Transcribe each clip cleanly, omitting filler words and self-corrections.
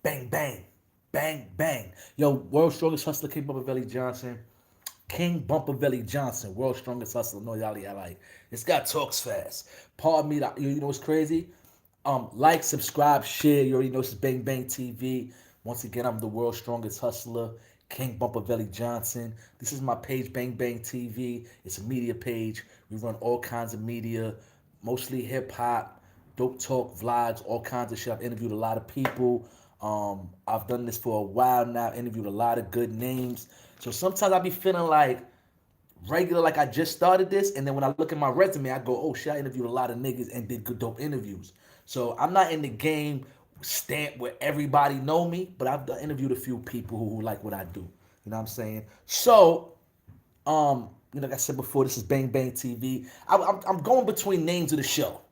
Bang, bang, bang, bang. Yo, World's Strongest Hustler, King Bumpervelly Johnson. King Bumpervelly Johnson, World's Strongest Hustler. No, y'all, like, this guy talks fast. Pardon me, you know what's crazy? Like, subscribe, share. You already know this is Bang Bang TV. Once again, I'm the World's Strongest Hustler, King Bumpervelly Johnson. This is my page, Bang Bang TV. It's a media page. We run all kinds of media, mostly hip hop, dope talk, vlogs, all kinds of shit. I've interviewed a lot of people. I've done this for a while now. Interviewed a lot of good names. So sometimes I be feeling like regular, like I just started this, and then when I look at my resume, I go, "Oh shit, I interviewed a lot of niggas and did good dope interviews." So I'm not in the game stamp where everybody know me, but I've interviewed a few people who like what I do. You know what I'm saying? So like I said before, this is Bang Bang TV. I'm going between names of the show.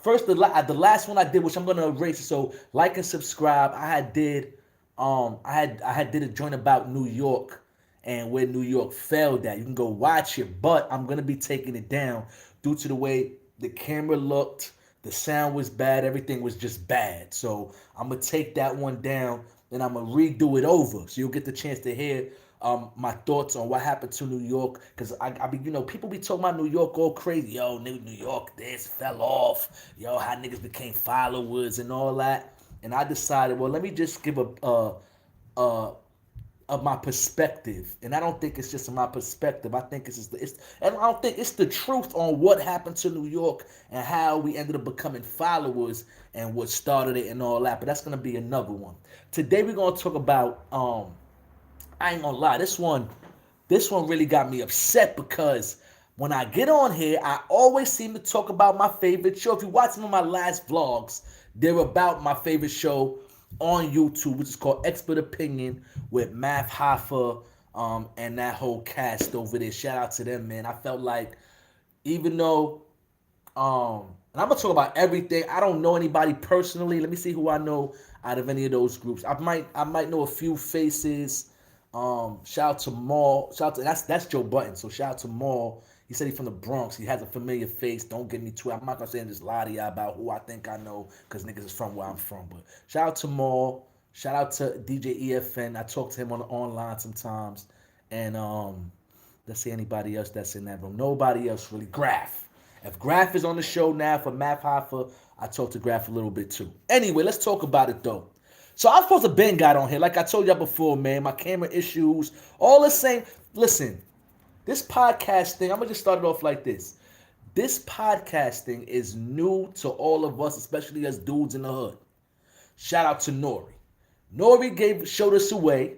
First, the last one I did, which I'm gonna erase it. So like and subscribe. I had did a joint about New York and where New York failed at. You can go watch it, but I'm gonna be taking it down due to the way the camera looked, the sound was bad, everything was just bad. So I'm gonna take that one down and I'm gonna redo it over, so you'll get the chance to hear my thoughts on what happened to New York. Cause I be, people be talking about New York all crazy. Yo, New York, this fell off. Yo, how niggas became followers and all that. And I decided, well, let me just give a of my perspective, and I don't think it's just my perspective. I think and I don't think it's the truth on what happened to New York and how we ended up becoming followers and what started it and all that. But that's gonna be another one. Today we're gonna talk about. I ain't gonna lie, this one really got me upset because when I get on here, I always seem to talk about my favorite show. If you watch some of my last vlogs, they're about my favorite show on YouTube, which is called Expert Opinion with Math Hoffa, and that whole cast over there. Shout out to them, man. I felt like even though and I'm gonna talk about everything. I don't know anybody personally. Let me see who I know out of any of those groups. I might know a few faces. Shout out to Maul. Shout out to that's Joe Button. So shout out to Maul. He said he's from the Bronx. He has a familiar face. Don't get me too. I'm not gonna say and just lie to y'all about who I think I know, because niggas is from where I'm from. But shout out to Maul. Shout out to DJ EFN. I talk to him on the online sometimes. And let's see anybody else that's in that room. Nobody else really. Graph. If Graph is on the show now for Math Hoffa, I talked to Graph a little bit too. Anyway, let's talk about it though. So I'm supposed to been got on here. Like I told y'all before, man, my camera issues, all the same. Listen, this podcast thing, I'm gonna just start it off like this. This podcasting is new to all of us, especially us dudes in the hood. Shout out to Nori. Nori showed us a way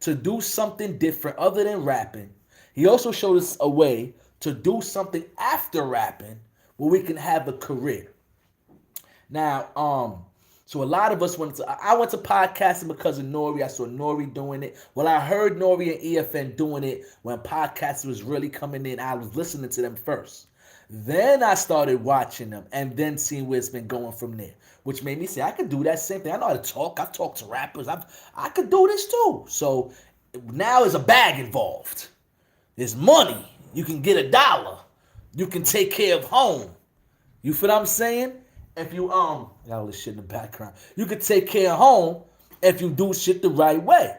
to do something different other than rapping. He also showed us a way to do something after rapping where we can have a career. Now, so a lot of us I went to podcasting because of Nori. I saw Nori doing it. Well, I heard Nori and EFN doing it when podcasting was really coming in. I was listening to them first. Then I started watching them and then seeing where it's been going from there, which made me say I could do that same thing. I know how to talk. I've talked to rappers. I could do this too. So now there's a bag involved. There's money. You can get $1. You can take care of home. You feel what I'm saying? If you got all this shit in the background. You can take care of home if you do shit the right way.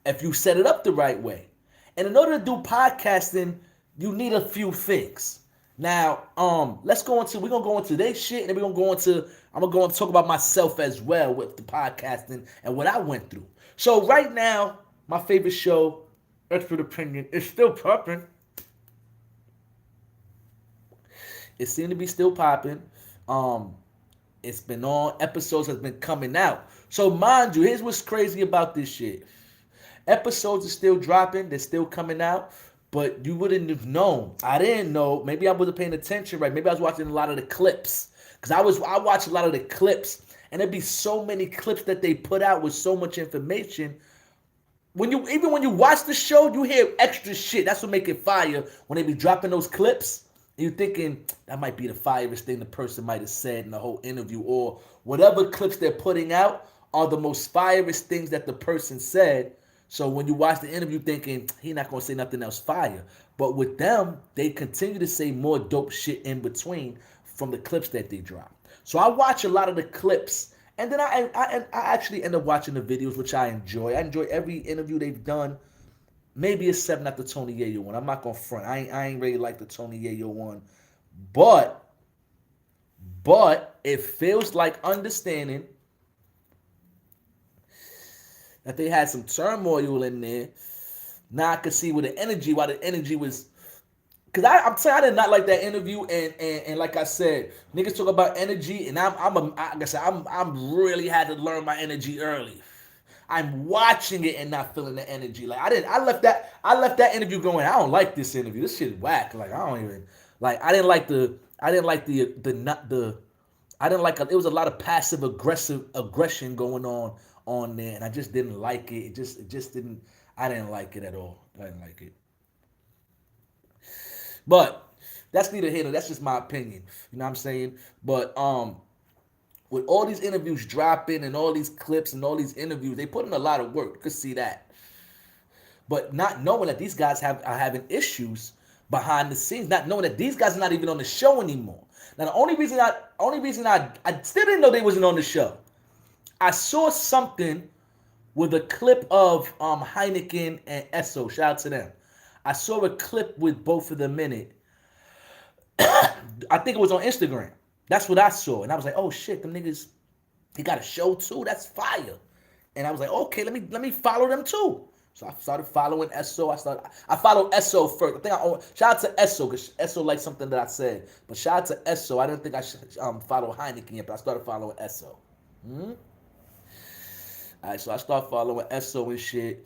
If you set it up the right way. And in order to do podcasting, you need a few things. Now, we're gonna go into their shit, and then I'm gonna go and talk about myself as well with the podcasting and what I went through. So right now, my favorite show, Expert Opinion, is still popping. It seemed to be still popping. It's been on. Episodes has been coming out. So mind you, here's what's crazy about this shit. Episodes are still dropping. They're still coming out. But you wouldn't have known. I didn't know. Maybe I wasn't paying attention right. Maybe I was watching a lot of the clips. Because I watched a lot of the clips. And there'd be so many clips that they put out with so much information. Even when you watch the show, you hear extra shit. That's what make it fire when they be dropping those clips. And you're thinking that might be the firest thing the person might have said in the whole interview, or whatever clips they're putting out are the most firest things that the person said. So when you watch the interview thinking, he not going to say nothing else fire. But with them, they continue to say more dope shit in between from the clips that they drop. So I watch a lot of the clips And then I actually end up watching the videos, which I enjoy. I enjoy every interview they've done. Maybe except not the Tony Yayo one. I'm not gonna front. I ain't really like the Tony Yayo one, but it feels like understanding that they had some turmoil in there. Now I could see where the energy, why the energy was. Cause I'm saying I did not like that interview, and like I said, niggas talk about energy, and like I said, I'm really had to learn my energy early. I'm watching it and not feeling the energy. Like I left that interview going, I don't like this interview. This shit is whack. Like I don't even like I didn't like the not the I didn't like it was a lot of passive aggressive aggression going on there, and I just didn't like it. It just didn't I didn't like it at all. I didn't like it. But that's neither here nor that's just my opinion. You know what I'm saying? But with all these interviews dropping and all these clips and all these interviews, they put in a lot of work. You could see that. But not knowing that these guys are having issues behind the scenes, not knowing that these guys are not even on the show anymore. Now the only reason I still didn't know they wasn't on the show. I saw something with a clip of Heineken and Esso. Shout out to them. I saw a clip with both of them in it. I think it was on Instagram. That's what I saw, and I was like, "Oh shit, them niggas, he got a show too. That's fire." And I was like, "Okay, let me follow them too." So I started following Esso. I followed Esso first. I think shout out to Esso because Esso liked something that I said. But shout out to Esso. I didn't think I should follow Heineken yet, but I started following Esso. All right, so I start following Esso and shit.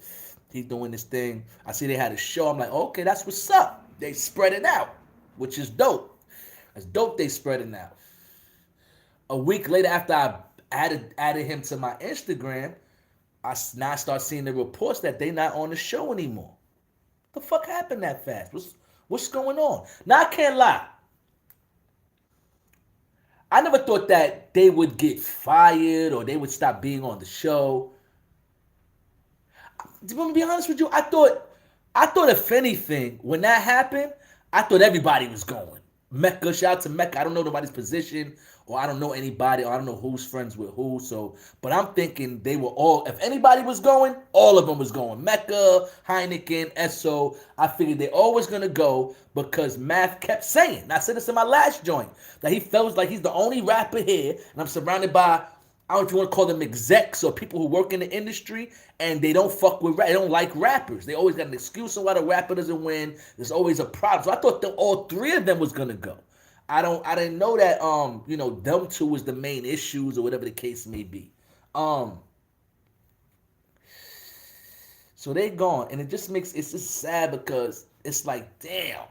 He's doing this thing. I see they had a show. I'm like, okay, that's what's up. They spread it out, which is dope. That's dope. They spread it out. A week later, after I added him to my Instagram, I now start seeing the reports that they not on the show anymore. What the fuck happened that fast? What's going on? Now I can't lie. I never thought that they would get fired or they would stop being on the show. To be honest with you, I thought if anything, when that happened, I thought everybody was going. Mecca, shout out to Mecca. I don't know nobody's position, or I don't know anybody, or I don't know who's friends with who. So, but I'm thinking they were all. If anybody was going, all of them was going. Mecca, Heineken, Esso. I figured they always gonna go because Math kept saying. And I said this in my last joint that he feels like he's the only rapper here, and I'm surrounded by I don't know if you want to call them execs or people who work in the industry, and they don't fuck with rap. They don't like rappers. They always got an excuse on why the rapper doesn't win. There's always a problem. So I thought all three of them was gonna go. I didn't know that them two was the main issues or whatever the case may be. So they gone, and it's just sad because it's like, damn,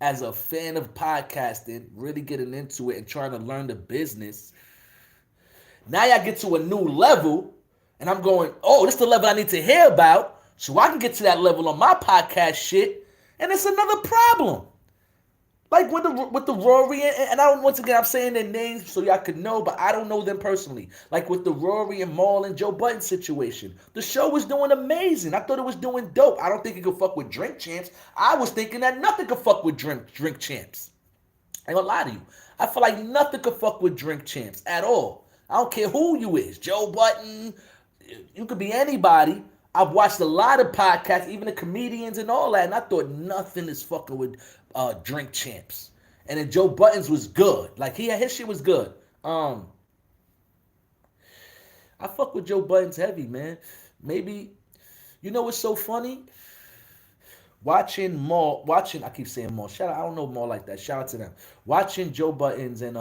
as a fan of podcasting, really getting into it and trying to learn the business. Now y'all get to a new level, and I'm going, oh, this is the level I need to hear about, so I can get to that level on my podcast shit, and it's another problem. Like with the Rory and I don't once again I'm saying their names so y'all could know, but I don't know them personally. Like with the Rory and Maul and Joe Budden situation, the show was doing amazing. I thought it was doing dope. I don't think it could fuck with Drink Champs. I was thinking that nothing could fuck with Drink Champs. I ain't gonna lie to you. I feel like nothing could fuck with Drink Champs at all. I don't care who you is. Joe Budden, you could be anybody. I've watched a lot of podcasts, even the comedians and all that, and I thought nothing is fucking with Drink Champs. And then Joe Budden's was good. Like his shit was good. I fuck with Joe Budden's heavy, man. Maybe what's so funny? I keep saying Maul. Shout out, I don't know Maul like that. Shout out to them. Watching Joe Budden's and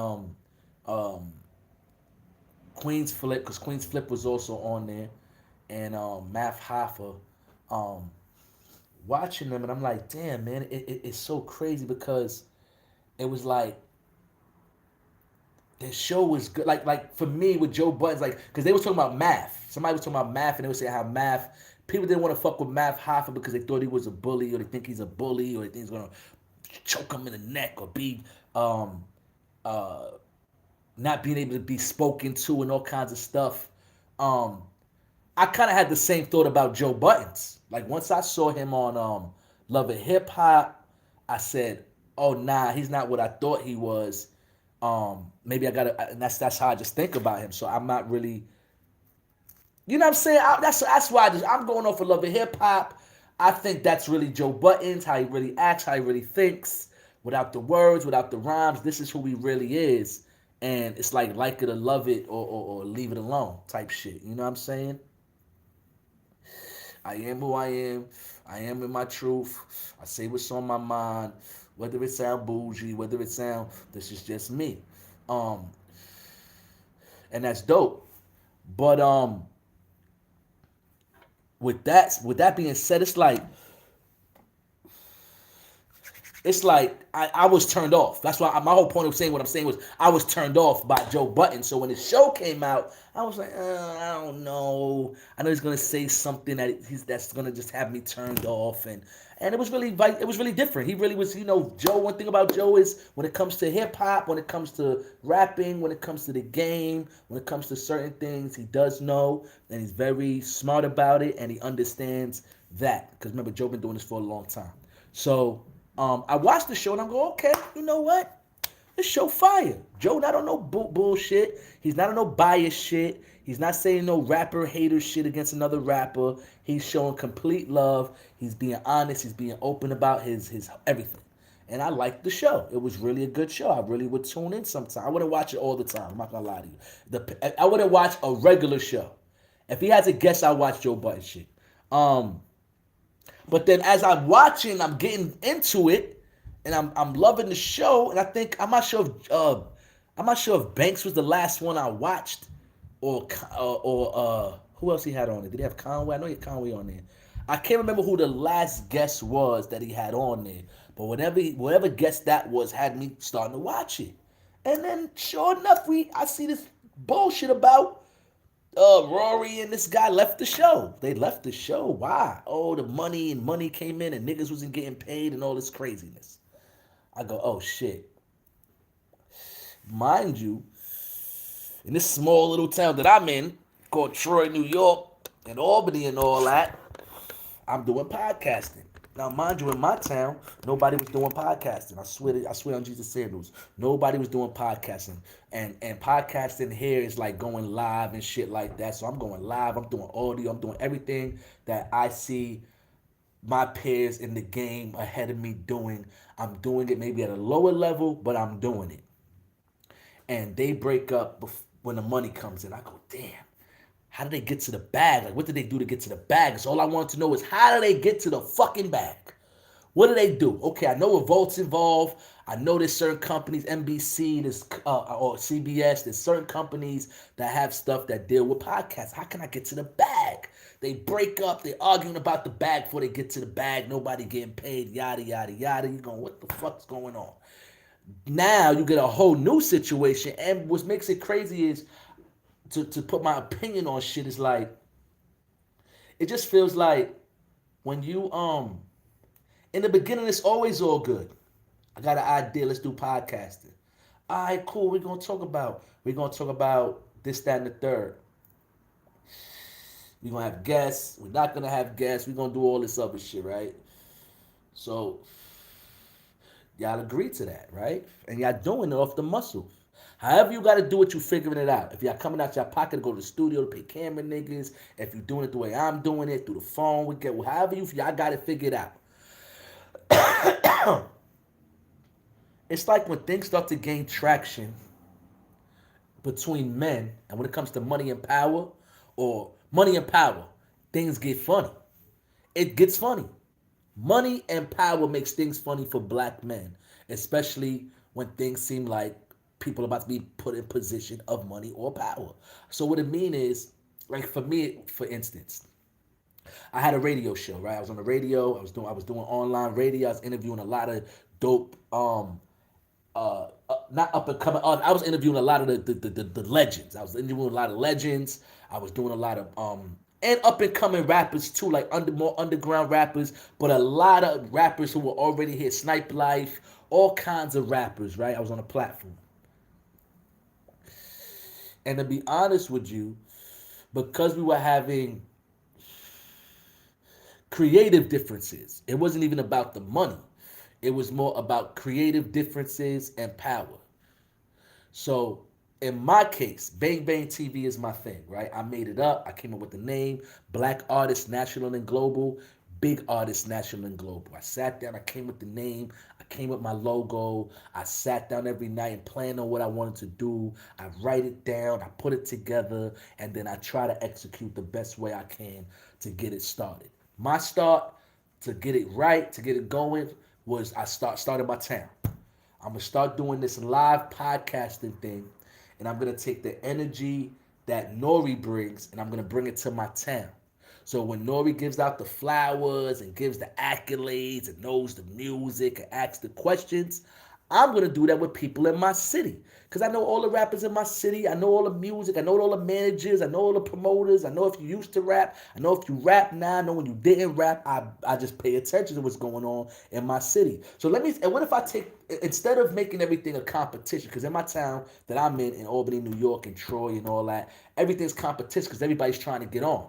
Queen's Flip, because Queen's Flip was also on there, and Math Hoffa, watching them, and I'm like, damn, man, it's so crazy because it was like the show was good. Like for me with Joe Budden's, like, because they was talking about Math. Somebody was talking about Math, and they was saying how Math, people didn't want to fuck with Math Hoffa because they thought he was a bully, or they think he's a bully, or they think he's gonna choke him in the neck, or be not being able to be spoken to and all kinds of stuff. I kind of had the same thought about Joe Budden's. Like once I saw him on Love and Hip Hop, I said, "Oh nah, he's not what I thought he was." Maybe I gotta, and that's how I just think about him. So I'm not really, you know what I'm saying? That's why I'm going off of love and hip hop. I think that's really Joe Buttons, how he really acts, how he really thinks, without the words, without the rhymes. This is who he really is, and it's like it or love it, or leave it alone type shit. You know what I'm saying? I am who I am. I am in my truth. I say what's on my mind. Whether it sound bougie, whether it sound this is just me, um, and that's dope. But with that being said, it's like I was turned off. That's why my whole point of saying what I'm saying was I was turned off by Joe Button. So when the show came out, I was like, I don't know. I know he's gonna say something that's gonna just have me turned off, and it was really different. He really was, Joe. One thing about Joe is when it comes to hip hop, when it comes to rapping, when it comes to the game, when it comes to certain things, he does know, and he's very smart about it, and he understands that. Because remember, Joe been doing this for a long time. So I watched the show and I'm going, okay, you know what? This show fire. Joe not on no bullshit. He's not on no bias shit. He's not saying no rapper hater shit against another rapper. He's showing complete love. He's being honest. He's being open about his everything. And I liked the show. It was really a good show. I really would tune in sometime. I wouldn't watch it all the time. I'm not gonna lie to you. I wouldn't watch a regular show. If he has a guest, I watch Joe Budden shit. Um, but then as I'm watching, I'm getting into it, and I'm loving the show. And I think I'm not sure if Banks was the last one I watched, or who else he had on it. Did he have Conway? I know he had Conway on there. I can't remember who the last guest was that he had on there, but whatever guest that was had me starting to watch it. And then sure enough, I see this bullshit about Rory and this guy left the show. They left the show. Why? Oh, the money came in and niggas wasn't getting paid and all this craziness. I go, oh shit. Mind you, in this small little town that I'm in, called Troy, New York, and Albany and all that, I'm doing podcasting. Now, mind you, in my town, nobody was doing podcasting. I swear on Jesus sandals, nobody was doing podcasting. And podcasting here is like going live and shit like that. So I'm going live. I'm doing audio. I'm doing everything that I see my peers in the game ahead of me doing. I'm doing it maybe at a lower level, but I'm doing it. And they break up when the money comes in. I go, damn. How did they get to the bag? Like, what did they do to get to the bag? So all I want to know is how do they get to the fucking bag? What do they do? Okay, I know Revolt's involved. I know there's certain companies, NBC, or CBS. There's certain companies that have stuff that deal with podcasts. How can I get to the bag? They break up. They're arguing about the bag before they get to the bag. Nobody getting paid. Yada yada yada. You going, what the fuck's going on? Now you get a whole new situation, and what makes it crazy is to put my opinion on shit is like it just feels like when you in the beginning it's always all good. I got an idea, let's do podcasting. All right, cool. We're gonna talk about this, that, and the third. We're gonna have guests. We're not gonna have guests. We're gonna do all this other shit, right? So y'all agree to that, right? And y'all doing it off the muscle. However you gotta do it, you figuring it out. If y'all coming out your pocket to go to the studio to pay camera niggas, if you doing it the way I'm doing it, through the phone, we get however y'all got it figured out. It's like when things start to gain traction between men, and when it comes to money and power, or money and power, things get funny. It gets funny. Money and power makes things funny for black men, especially when things seem like people are about to be put in position of money or power. So what it mean is, like for me, for instance, I had a radio show, right? I was on the radio. I was doing online radio. I was interviewing a lot of dope not up and coming. I was interviewing a lot of the legends. I was interviewing a lot of legends. I was doing a lot of and up and coming rappers too, like more underground rappers, but a lot of rappers who were already here. Snipe Life, all kinds of rappers. Right, I was on a platform, and to be honest with you, because we were having creative differences, it wasn't even about the money. It was more about creative differences and power. So in my case, Bang Bang TV is my thing, right? I made it up. I came up with the name, Black Artist National and Global, Big Artist National and Global. I sat down, I came with the name, I came with my logo. I sat down every night and planned on what I wanted to do. I write it down, I put it together, and then I try to execute the best way I can to get it started. My start to get it right, to get it going, was I started my town. I'm gonna start doing this live podcasting thing, and I'm gonna take the energy that Nori brings, and I'm gonna bring it to my town. So when Nori gives out the flowers and gives the accolades and knows the music and asks the questions, I'm gonna do that with people in my city. Cause I know all the rappers in my city, I know all the music, I know all the managers, I know all the promoters, I know if you used to rap, I know if you rap now, I know when you didn't rap, I just pay attention to what's going on in my city. So and what if I take, instead of making everything a competition, because in my town that I'm in Albany, New York, and Troy and all that, everything's competition because everybody's trying to get on,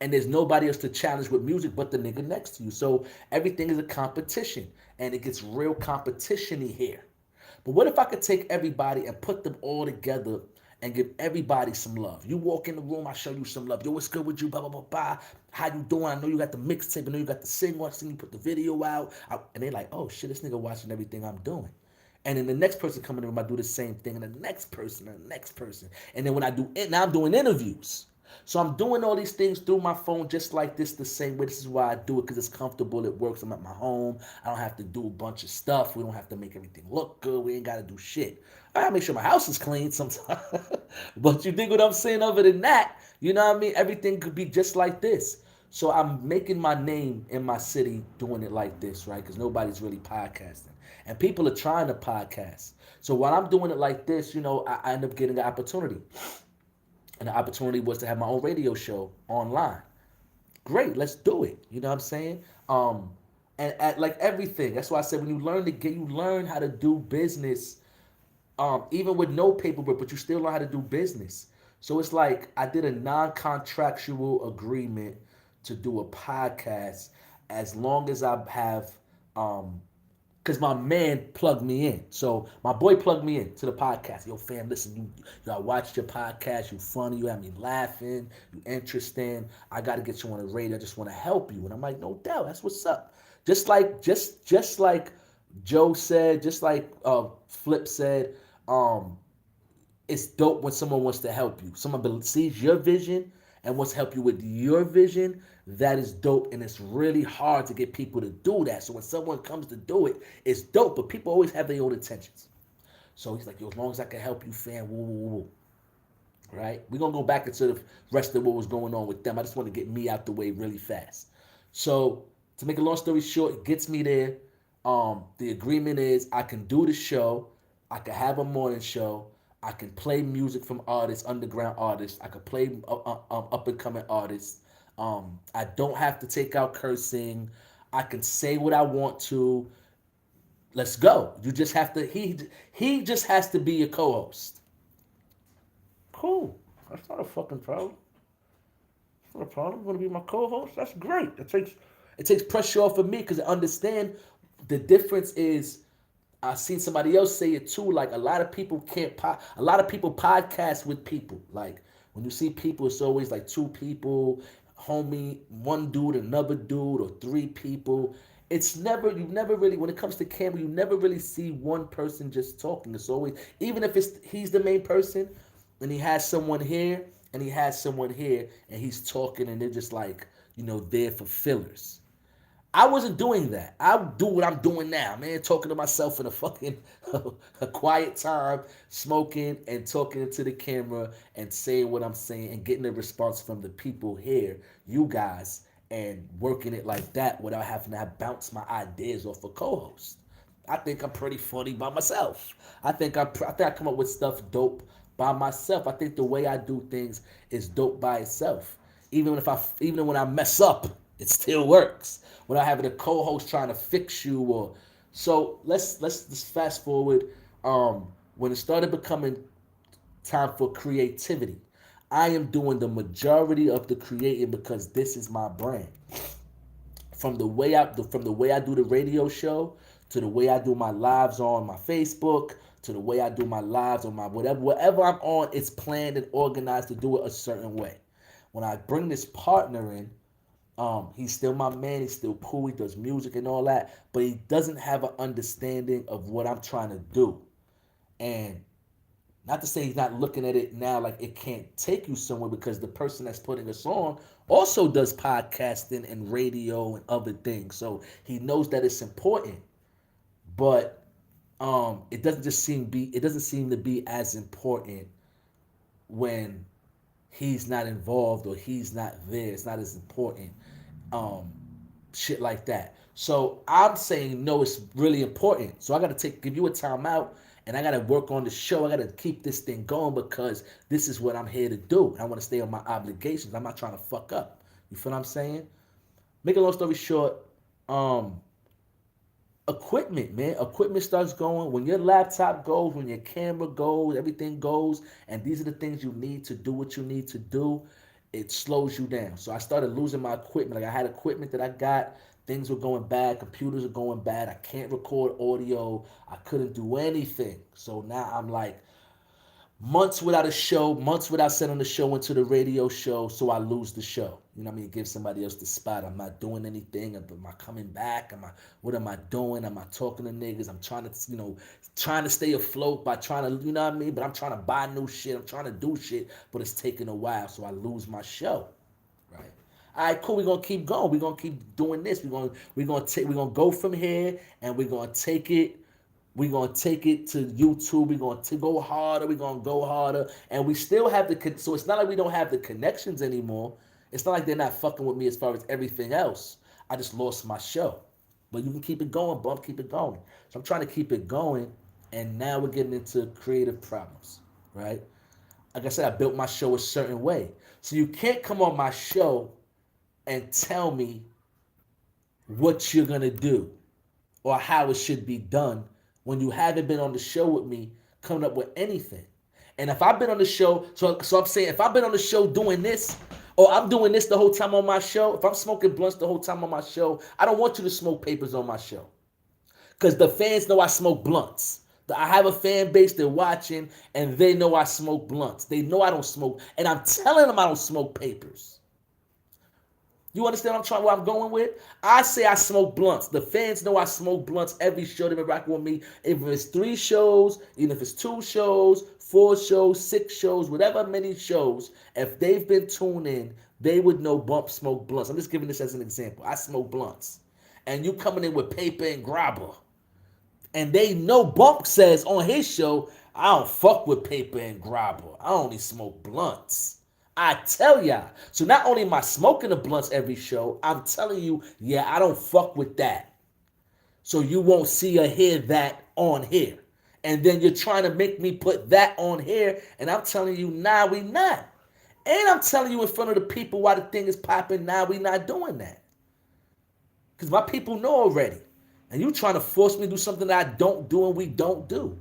and there's nobody else to challenge with music but the nigga next to you. So everything is a competition, and it gets real competition-y here. But what if I could take everybody and put them all together and give everybody some love? You walk in the room, I show you some love. Yo, what's good with you? Blah, blah, blah, blah. How you doing? I know you got the mixtape. I know you got the single. I seen you put the video out. And they're like, oh, shit, this nigga watching everything I'm doing. And then the next person coming in the room, I do the same thing. And the next person, and the next person. And then when I do it, now I'm doing interviews. So I'm doing all these things through my phone just like this, the same way. This is why I do it, because it's comfortable. It works. I'm at my home. I don't have to do a bunch of stuff. We don't have to make everything look good. We ain't got to do shit. I gotta make sure my house is clean sometimes. But you dig what I'm saying? Other than that, you know what I mean? Everything could be just like this. So I'm making my name in my city doing it like this, right? Because nobody's really podcasting. And people are trying to podcast. So while I'm doing it like this, I end up getting an opportunity. And the opportunity was to have my own radio show online. Great, let's do it. You know what I'm saying? And at like everything, that's why I said when you learn how to do business, even with no paperwork, but you still learn how to do business. So it's like I did a non-contractual agreement to do a podcast as long as I have because my man plugged me in. So my boy plugged me in to the podcast. Yo, fam, listen, I watched your podcast. You funny. You have me laughing. You interesting. I got to get you on the radio. I just want to help you. And I'm like, no doubt. That's what's up. Just like Joe said, just like Flip said, it's dope when someone wants to help you. Someone sees your vision and wants to help you with your vision. That is dope, and it's really hard to get people to do that. So when someone comes to do it, it's dope, but people always have their own intentions. So he's like, yo, as long as I can help you, fam, woo, woo, woo. Right? We're going to go back into the rest of what was going on with them. I just want to get me out the way really fast. So to make a long story short, it gets me there. The agreement is I can do the show. I can have a morning show. I can play music from artists, underground artists. I can play up and coming artists. I don't have to take out cursing. I can say what I want to. Let's go. You just have to. He just has to be your co-host. Cool. That's not a fucking problem. That's not a problem. You want to be my co-host? That's great. It takes pressure off of me because I understand the difference is. I've seen somebody else say it too. Like a lot of people a lot of people podcast with people. Like when you see people, it's always like two people, homie, one dude, another dude, or three people. You never really, when it comes to camera, you never really see one person just talking. It's always, even if he's the main person and he has someone here and he has someone here and he's talking and they're just like, there for fillers. I wasn't doing that. I do what I'm doing now, man. Talking to myself in a fucking a quiet time, smoking and talking into the camera and saying what I'm saying and getting a response from the people here, you guys, and working it like that without having to bounce my ideas off a co-host. I think I'm pretty funny by myself. I come up with stuff dope by myself. I think the way I do things is dope by itself. Even when I mess up, it still works. Without having a co-host trying to fix you so let's just fast forward. When it started becoming time for creativity, I am doing the majority of the creating because this is my brand. From the way I do the radio show to the way I do my lives on my Facebook to the way I do my lives or my whatever I'm on, it's planned and organized to do it a certain way. When I bring this partner in, he's still my man. He's still cool. He does music and all that, but he doesn't have an understanding of what I'm trying to do. And not to say he's not looking at it now like it can't take you somewhere, because the person that's putting us on also does podcasting and radio and other things. So he knows that it's important, but it doesn't seem to be as important when he's not involved or he's not there. It's not as important. Um, Shit like that. So I'm saying no, it's really important. So I gotta give you a timeout, and I gotta work on the show. I gotta keep this thing going because this is what I'm here to do. I want to stay on my obligations. I'm not trying to fuck up. You feel what I'm saying? Make a long story short, um, equipment, man. Equipment starts going when your laptop goes, when your camera goes, everything goes, and these are the things you need to do what you need to do. It slows you down. So I started losing my equipment. Like I had equipment that I got, things were going bad, computers are going bad. I can't record audio. I couldn't do anything. So now I'm like, months without a show, months without sending the show into the radio show, so I lose the show. You know what I mean? Give somebody else the spot. I'm not doing anything. Am I coming back? What am I doing? Am I talking to niggas? I'm trying to, trying to stay afloat by trying to, you know what I mean? But I'm trying to buy new shit. I'm trying to do shit, but it's taking a while, so I lose my show. Right. All right, cool. We're gonna keep going. We're gonna keep doing this. We're gonna go from here, and we're gonna take it. We're gonna take it to YouTube. We're gonna go harder. We're gonna go harder, and we still have so it's not like we don't have the connections anymore. It's not like they're not fucking with me as far as everything else. I just lost my show, but you can keep it going, bump, keep it going. So I'm trying to keep it going, and now we're getting into creative problems, right? Like I said, I built my show a certain way, so you can't come on my show and tell me what you're gonna do or how it should be done when you haven't been on the show with me coming up with anything. And if I've been on the show, so I'm saying if I've been on the show doing this, or I'm doing this the whole time on my show, if I'm smoking blunts the whole time on my show, I don't want you to smoke papers on my show. Because the fans know I smoke blunts. I have a fan base, they're watching, and they know I smoke blunts. They know I don't smoke, and I'm telling them I don't smoke papers. You understand what I'm going with? I say I smoke blunts. The fans know I smoke blunts every show they've been rocking with me. If it's 3 shows, even if it's 2 shows, 4 shows, 6 shows, whatever many shows, if they've been tuned in, they would know Bump smoke blunts. I'm just giving this as an example. I smoke blunts. And you coming in with paper and grabber. And they know Bump says on his show, I don't fuck with paper and grabber. I only smoke blunts. I tell y'all. So not only am I smoking the blunts every show, I'm telling you, yeah, I don't fuck with that. So you won't see or hear that on here. And then you're trying to make me put that on here, and I'm telling you, nah, we not. And I'm telling you in front of the people why the thing is popping, nah, we not doing that. Because my people know already. And you trying to force me to do something that I don't do and we don't do.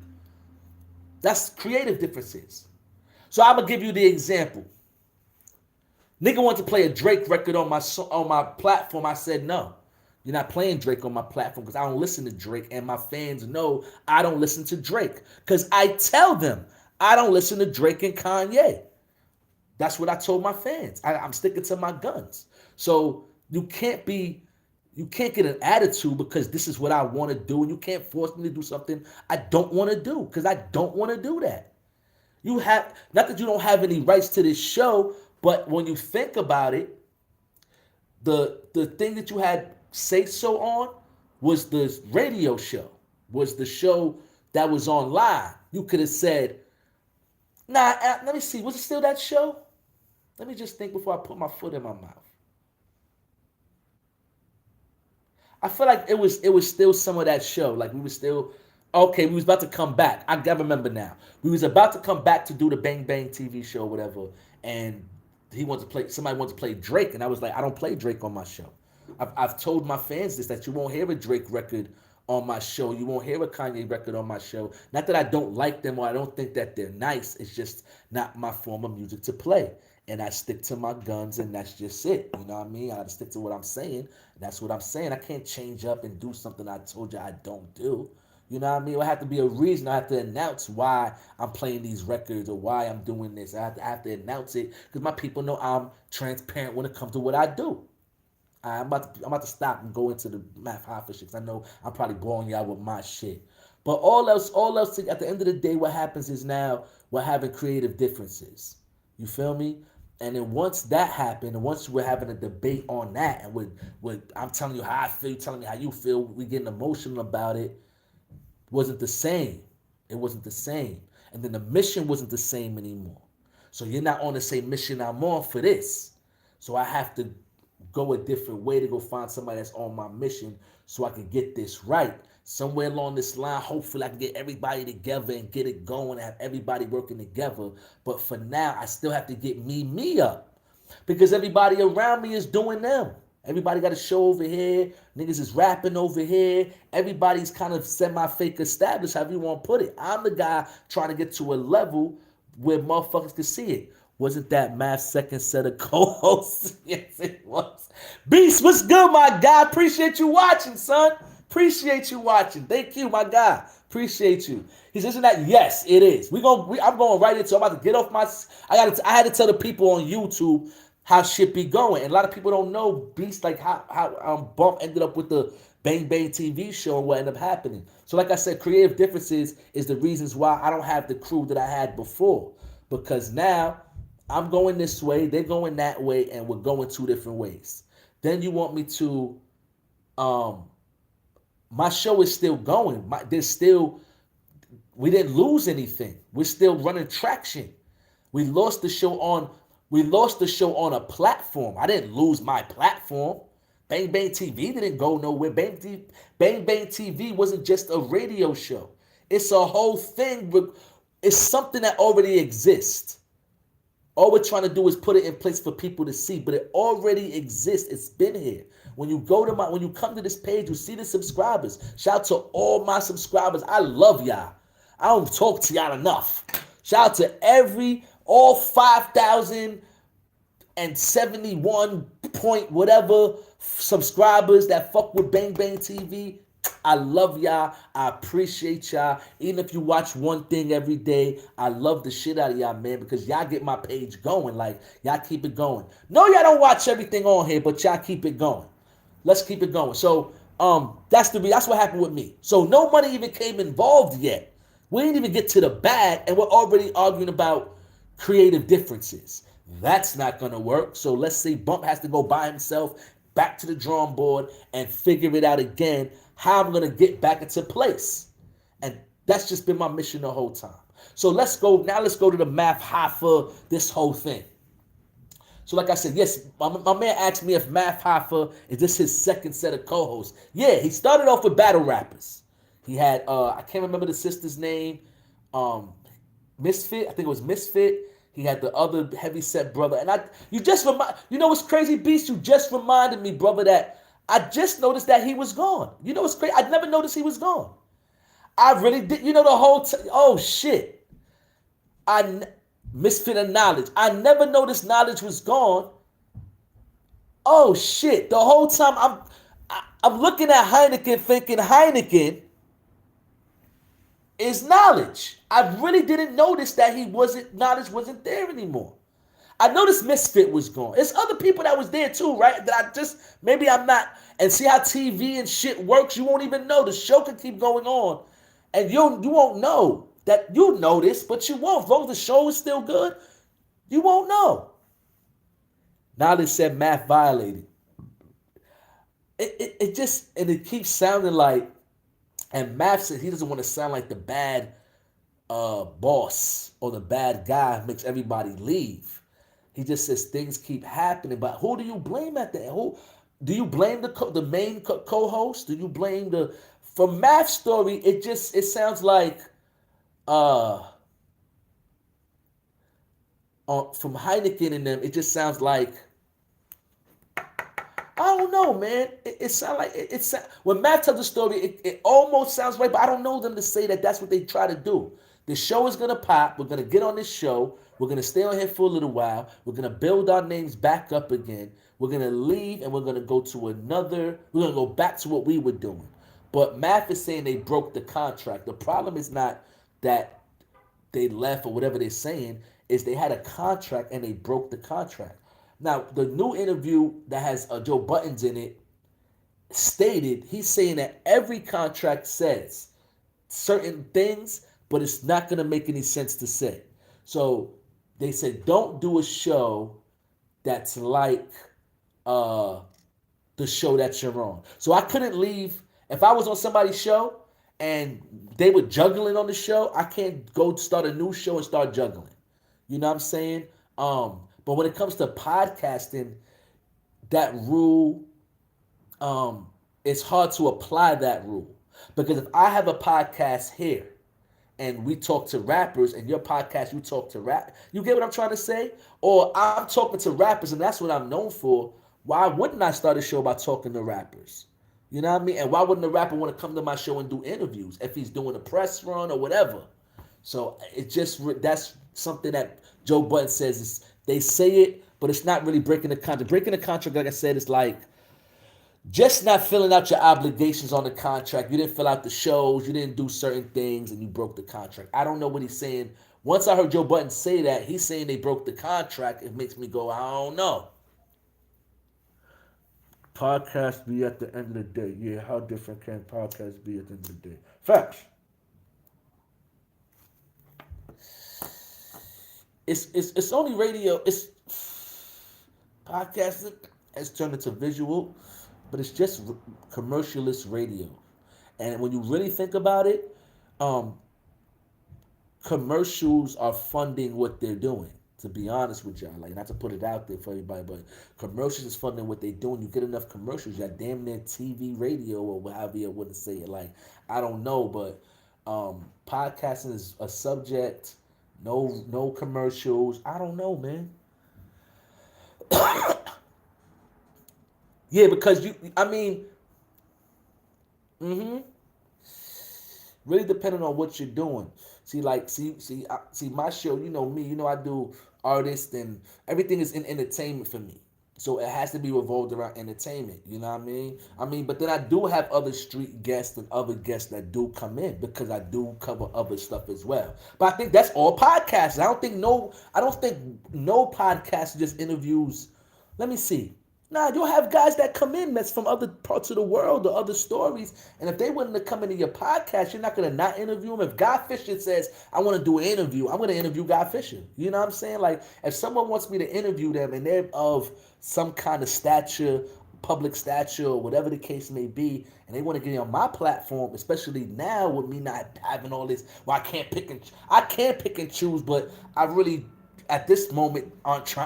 That's creative differences. So I'm going to give you the example. Nigga wanted to play a Drake record on my platform. I said no. You're not playing Drake on my platform because I don't listen to Drake, and my fans know I don't listen to Drake because I tell them I don't listen to Drake and Kanye. That's what I told my fans. I'm sticking to my guns. So you can't get an attitude because this is what I want to do, and you can't force me to do something I don't want to do because I don't want to do that. You have, not that you don't have any rights to this show, but when you think about it, the thing that you had say so on was the radio show, was the show that was on live. You could have said, nah, let me see, was it still that show? Let me just think before I put my foot in my mouth. I feel like it was still some of that show. Like we were still, okay, we was about to come back. I remember now. We was about to come back to do the B.A.N.G TV show or whatever, and somebody wanted to play Drake, and I was like, I don't play Drake on my show. I've told my fans this, that you won't hear a Drake record on my show. You won't hear a Kanye record on my show. Not that I don't like them or I don't think that they're nice. It's just not my form of music to play. And I stick to my guns, and that's just it. You know what I mean? I gotta stick to what I'm saying. That's what I'm saying. I can't change up and do something I told you I don't do. You know what I mean? It have to be a reason. I have to announce why I'm playing these records or why I'm doing this. I have to announce it because my people know I'm transparent when it comes to what I do. I'm about to stop and go into the math high for shit 'cause I know I'm probably boring y'all with my shit. But all else, at the end of the day, what happens is now we're having creative differences. You feel me? And then once that happened, and once we're having a debate on that, and I'm telling you how I feel, you telling me how you feel, we getting emotional about it, wasn't the same. It wasn't the same. And then the mission wasn't the same anymore. So you're not on the same mission I'm on for this. So I have to go a different way to go find somebody that's on my mission so I can get this right. Somewhere along this line, hopefully I can get everybody together and get it going and have everybody working together. But for now, I still have to get me up because everybody around me is doing them. Everybody got a show over here. Niggas is rapping over here. Everybody's kind of semi-fake established, however you want to put it. I'm the guy trying to get to a level where motherfuckers can see it. Wasn't that Math's second set of co-hosts? Yes, it was. Beast, what's good, my guy? Appreciate you watching, son. Appreciate you watching. Thank you, my guy. Appreciate you. He says, "Isn't that?" Yes, it is. I'm going right into. I'm about to get off my. I had to tell the people on YouTube how shit be going, and a lot of people don't know Beast like how Bump ended up with the Bang TV show and what ended up happening. So, like I said, creative differences is the reasons why I don't have the crew that I had before because now I'm going this way, they're going that way, and we're going two different ways. Then you want me to, my show is still going. We didn't lose anything. We're still running traction. We lost the show on, a platform. I didn't lose my platform. Bang TV didn't go nowhere. Bang TV wasn't just a radio show. It's a whole thing. It's something that already exists. All we're trying to do is put it in place for people to see, but it already exists. It's been here. When you come to this page, you see the subscribers. Shout out to all my subscribers. I love y'all. I don't talk to y'all enough. Shout out to all 5,071 point whatever subscribers that fuck with Bang TV. I love y'all. I appreciate y'all. Even if you watch one thing every day, I love the shit out of y'all, man, because y'all get my page going. Like, y'all keep it going. No, y'all don't watch everything on here, but y'all keep it going. Let's keep it going. So, that's what happened with me. So no money even came involved yet. We didn't even get to the bag, and we're already arguing about creative differences. That's not gonna work. So let's say Bump has to go by himself back to the drawing board and figure it out again how I'm going to get back into place. And that's just been my mission the whole time. So let's go to the math high for this whole thing. So like I said, yes, my man asked me if Math Hoffa is this his second set of co-hosts. Yeah, he started off with battle rappers. He had, I can't remember the sister's name, Misfit, I think it was Misfit. He had the other heavy-set brother. And you know what's crazy, Beast? You just reminded me, brother, that I just noticed that he was gone. You know what's crazy? I never noticed he was gone. I really did. You know the whole oh, shit. Misfit of Knowledge. I never noticed Knowledge was gone. Oh, shit. The whole time I'm looking at Heineken thinking Heineken is Knowledge. I really didn't notice that Knowledge wasn't there anymore. I noticed Misfit was gone. There's other people that was there too, right? That maybe I'm not, and see how TV and shit works, you won't even know. The show can keep going on, and you won't know that you notice, but you won't. As long as the show is still good, you won't know. Knowledge said Math violated. It keeps sounding like, and Math said he doesn't want to sound like the bad boss or the bad guy who makes everybody leave. He just says things keep happening. But who do you blame at that? Who do you blame the main co-host? Do you blame for Math's story? It sounds like from Heineken and them. It just sounds like, I don't know, man. It sounds like when Math tells the story, it almost sounds right, but I don't know them to say that that's what they try to do. The show is gonna pop. We're gonna get on this show. We're gonna stay on here for a little while. We're gonna build our names back up again. We're gonna leave and we're gonna go back to what we were doing. But Math is saying they broke the contract. The problem is not that they left or whatever they're saying, is they had a contract and they broke the contract. Now, the new interview that has Joe Buttons in it stated he's saying that every contract says certain things, but it's not going to make any sense to say. So they said, don't do a show that's like uh, the show that you're on. So I couldn't leave. If I was on somebody's show and they were juggling on the show, I can't go start a new show and start juggling. You know what I'm saying? But when it comes to podcasting, that rule, it's hard to apply that rule. Because if I have a podcast here and we talk to rappers, and your podcast you talk to rap, you get what I'm trying to say? Or I'm talking to rappers and that's what I'm known for. Why wouldn't I start a show by talking to rappers? You know what I mean? And why wouldn't a rapper want to come to my show and do interviews if he's doing a press run or whatever? So it just, that's something that Joe Budden says is, they say it, but it's not really breaking the contract. Breaking the contract, like I said, is like just not filling out your obligations on the contract. You didn't fill out the shows, you didn't do certain things, and you broke the contract. I don't know what he's saying. Once I heard Joe Budden say that, he's saying they broke the contract. It makes me go, I don't know. Podcast be at the end of the day. Yeah, how different can podcast be at the end of the day? Facts. It's only radio. It's podcasting has turned into visual, but it's just commercialist radio. And when you really think about it, um, commercials are funding what they're doing. To be honest with y'all, like, not to put it out there for everybody, but commercials is funding what they're doing. You get enough commercials, you're damn near TV, radio, or however you want to say it. Like, I don't know, but podcasting is a subject. No commercials. I don't know, man. Yeah, because I mean, mm-hmm. Really depending on what you're doing. See, my show. You know me. You know I do artists and everything is in entertainment for me. So it has to be revolved around entertainment. You know what I mean? But then I do have other street guests and other guests that do come in because I do cover other stuff as well. But I think that's all podcasts. I don't think no podcast just interviews. Let me see. Nah, you'll have guys that come in that's from other parts of the world or other stories. And if they wouldn't have come into your podcast, you're not going to not interview them. If Guy Fisher says, I want to do an interview, I'm going to interview Guy Fisher. You know what I'm saying? Like, if someone wants me to interview them and they're of some kind of stature, public stature, or whatever the case may be, and they want to get on my platform, especially now with me not having all this, well, I can't pick and choose, but I really at this moment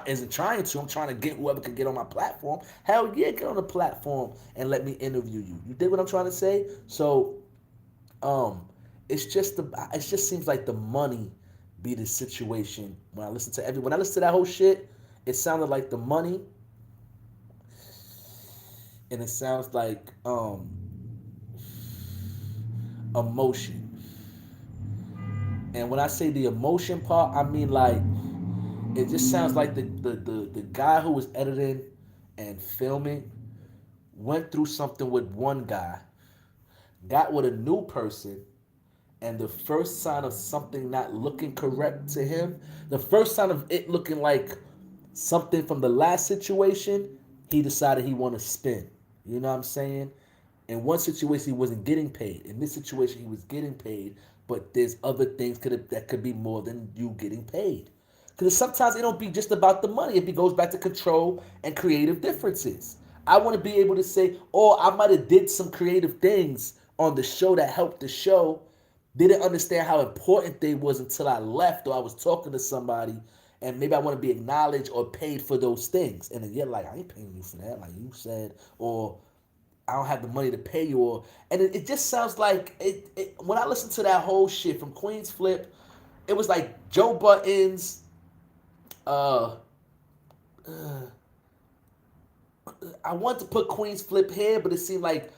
isn't trying to. I'm trying to get whoever can get on my platform. Hell yeah, get on the platform and let me interview you. You dig what I'm trying to say? So, it just seems like the money be the situation. When I listen to that whole shit, it sounded like the money, and it sounds like emotion. And when I say the emotion part, I mean like it just sounds like the guy who was editing and filming went through something with one guy, got with a new person, and the first sign of something not looking correct to him, the first sign of it looking like something from the last situation, he decided he want to spin. You know what I'm saying? In one situation, he wasn't getting paid. In this situation, he was getting paid, but there's other things that could be more than you getting paid. Because sometimes it don't be just about the money. It goes back to control and creative differences. I want to be able to say, oh, I might have did some creative things on the show that helped the show. Didn't understand how important they was until I left or I was talking to somebody, and maybe I want to be acknowledged or paid for those things. And then you're like, I ain't paying you for that, like you said, or I don't have the money to pay you, and it just sounds like when I listen to that whole shit from Queen's Flip, it was like Joe Budden's uh, I want to put Queen's Flip here, but it seemed like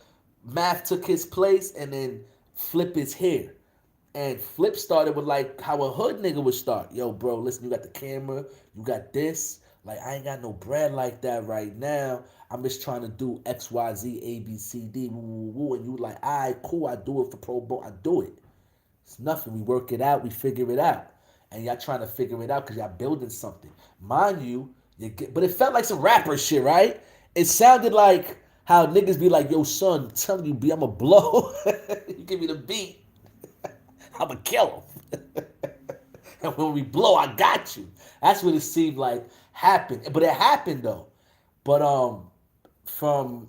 Math took his place and then Flip is here. And Flip started with like how a hood nigga would start. Yo, bro, listen, you got the camera, you got this. Like, I ain't got no bread like that right now. I'm just trying to do X, Y, Z, A, B, C, D, woo, woo, woo. And you like, all right, cool. I do it for pro bono. I do it. It's nothing. We work it out. We figure it out. And y'all trying to figure it out because y'all building something. Mind you, but it felt like some rapper shit, right? It sounded like how niggas be like, yo, son, I'm telling you, B, I'm a blow. You give me the beat, I'm a kill him. And when we blow, I got you. That's what it seemed like happened. But it happened though. But from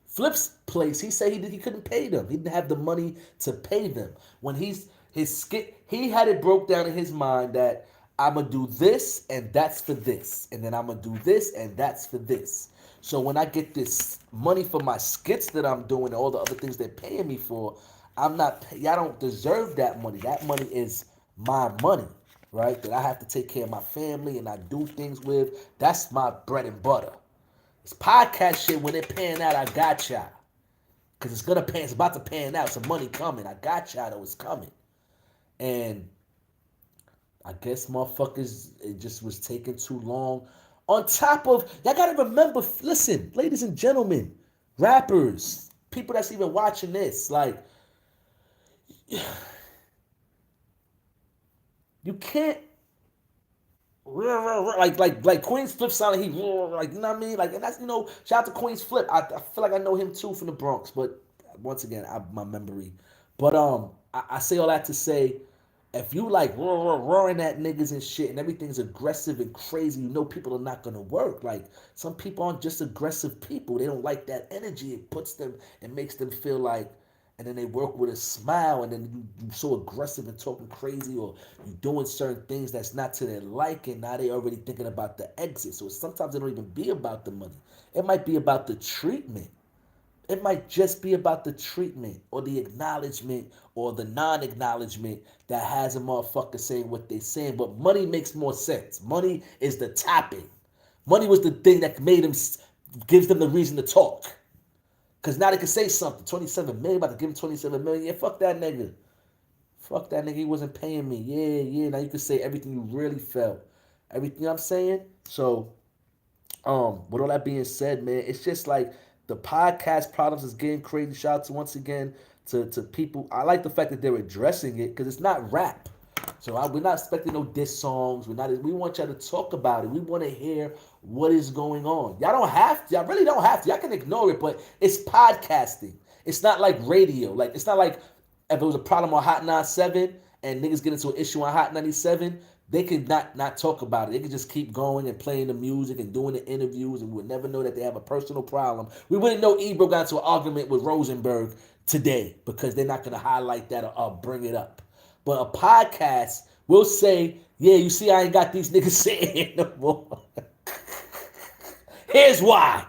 Flip's place, he said he couldn't pay them. He didn't have the money to pay them. When his skit, he had it broke down in his mind that I'm gonna do this and that's for this, and then I'm gonna do this and that's for this. So when I get this money for my skits that I'm doing and all the other things they're paying me for, I'm not. Y'all don't deserve that money. That money is my money, right? That I have to take care of my family and I do things with. That's my bread and butter. It's podcast shit. When it pan out, I got y'all. Cause it's gonna pan. It's about to pan out. Some money coming. I got y'all. Though it's coming. And I guess motherfuckers, it just was taking too long. On top of, y'all gotta remember, listen, ladies and gentlemen, rappers, people that's even watching this, like, you can't like Queen's Flip sounded he like, you know what I mean, like, and that's, shout out to Queen's Flip. I feel like I know him too from the Bronx, but once again, my memory. But I say all that to say, if you like roaring at niggas and shit and everything's aggressive and crazy, people are not gonna work. Like, some people aren't just aggressive people. They don't like that energy. It puts them, it makes them feel like, and then they work with a smile, and then you so aggressive and talking crazy, or you doing certain things that's not to their liking. Now they already thinking about the exit. So sometimes it don't even be about the money. It might be about the treatment. It might just be about the treatment or the acknowledgement or the non-acknowledgement that has a motherfucker saying what they saying. But money makes more sense. Money is the topic. Money was the thing that made them, gives them the reason to talk. Because now they can say something. 27 million, about to give him 27 million. Yeah, fuck that nigga. Fuck that nigga. He wasn't paying me. Yeah, yeah. Now you can say everything you really felt. Everything, you know what I'm saying? So, with all that being said, man, it's just like the podcast problems is getting crazy. Shout out to, once again, to people. I like the fact that they're addressing it because it's not rap. So we're not expecting no diss songs. We want y'all to talk about it. We want to hear what is going on. Y'all don't have to. Y'all really don't have to. Y'all can ignore it, but it's podcasting. It's not like radio. Like, it's not like if it was a problem on Hot 97 and niggas get into an issue on Hot 97, they could not talk about it. They could just keep going and playing the music and doing the interviews, and we would never know that they have a personal problem. We wouldn't know Ebro got into an argument with Rosenberg today because they're not going to highlight that or bring it up. But a podcast will say, yeah, you see, I ain't got these niggas saying no more. Here's why.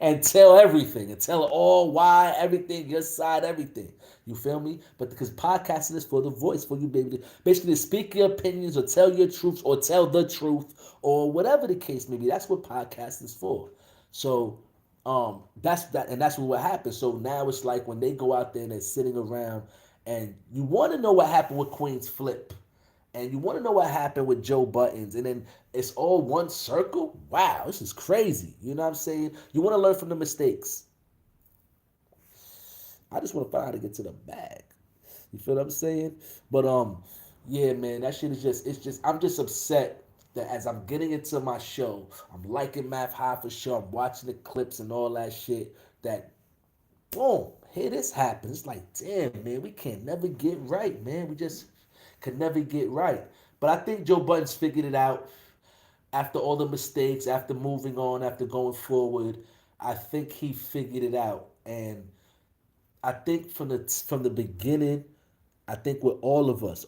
And tell everything and tell all why, everything, your side, everything. You feel me? But because podcasting is for the voice, for you, baby, basically to speak your opinions or tell your truths or tell the truth or whatever the case may be. That's what podcasting is for. So that's that, and that's what happens. So now it's like when they go out there and they're sitting around, and you want to know what happened with Queen's Flip, and you want to know what happened with Joe Buttons, and then it's all one circle. Wow, this is crazy. You know what I'm saying? You want to learn from the mistakes. I just want to find out how to get to the bag. You feel what I'm saying? But yeah, man, that shit is just I'm just upset that as I'm getting into my show, I'm liking Math High for sure. I'm watching the clips and all that shit. That boom, here this happens. It's like, damn, man, we can't never get right, man. We just could never get right. But I think Joe Buttons figured it out after all the mistakes, after moving on, after going forward. I think he figured it out, and I think from the beginning, I think with all of us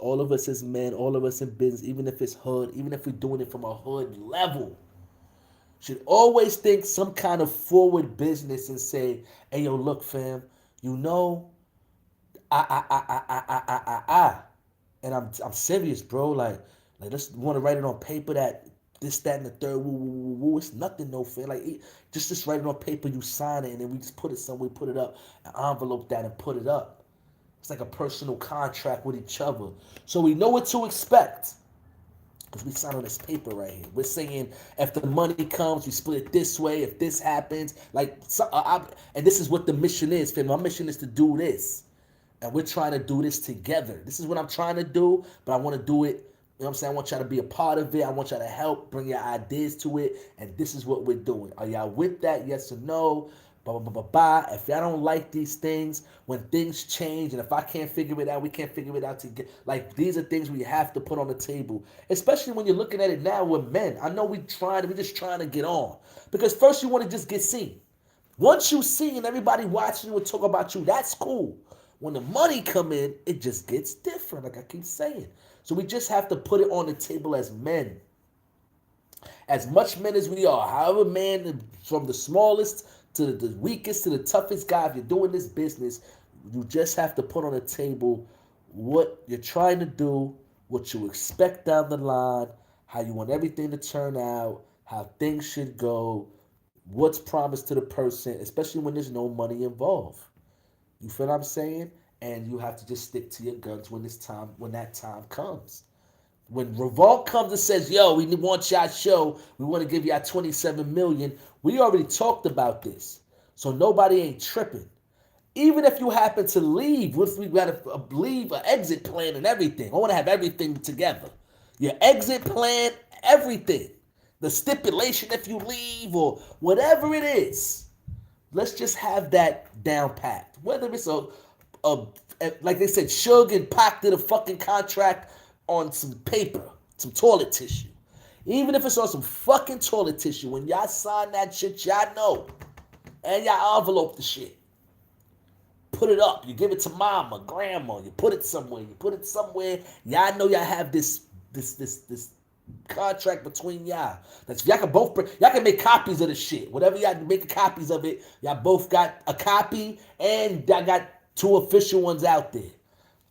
as men, all of us in business, even if it's hood, even if we're doing it from a hood level, should always think some kind of forward business and say, "Hey, yo, look, fam, you know, I, and I'm serious, bro. Like let's want to write it on paper that this, that, and the third. Woo, woo, woo, woo. It's nothing, no fair. Like just write it on paper. You sign it, and then we just put it somewhere, put it up, and envelope that, and put it up. It's like a personal contract with each other, so we know what to expect. because we sign on this paper right here. We're saying if the money comes, we split it this way. If this happens, like, and this is what the mission is, fam. My mission is to do this, and we're trying to do this together. This is what I'm trying to do, but I want to do it. You know what I'm saying? I want y'all to be a part of it. I want y'all to help bring your ideas to it, and this is what we're doing. Are y'all with that? Yes or no? Blah, blah, blah, blah, blah. If y'all don't like these things, when things change, and if I can't figure it out, we can't figure it out together. Like, these are things we have to put on the table, especially when you're looking at it now with men. I know we're just trying to get on, because first you want to just get seen. Once you see and everybody watching you and talk about you, that's cool. When the money come in, it just gets different, like I keep saying. So we just have to put it on the table as men. As much men as we are, however man, from the smallest to the weakest to the toughest guy, if you're doing this business, you just have to put on the table what you're trying to do, what you expect down the line, how you want everything to turn out, how things should go, what's promised to the person, especially when there's no money involved. You feel what I'm saying? And you have to just stick to your guns when that time comes. When Revolt comes and says, yo, we want y'all show, we want to give y'all 27 million, we already talked about this. So nobody ain't tripping. Even if you happen to leave, we got to leave an exit plan and everything. I want to have everything together. Your exit plan, everything. The stipulation if you leave or whatever it is. Let's just have that down packed. Whether it's a like they said, Suge and Pac did a fucking contract on some paper, some toilet tissue. Even if it's on some fucking toilet tissue, when y'all sign that shit, y'all know. And y'all envelope the shit. Put it up. You give it to mama, grandma. You put it somewhere. You put it somewhere. Y'all know y'all have this contract between y'all. That's y'all can both y'all can make copies of the shit. Whatever y'all make copies of it, y'all both got a copy and y'all got two official ones out there.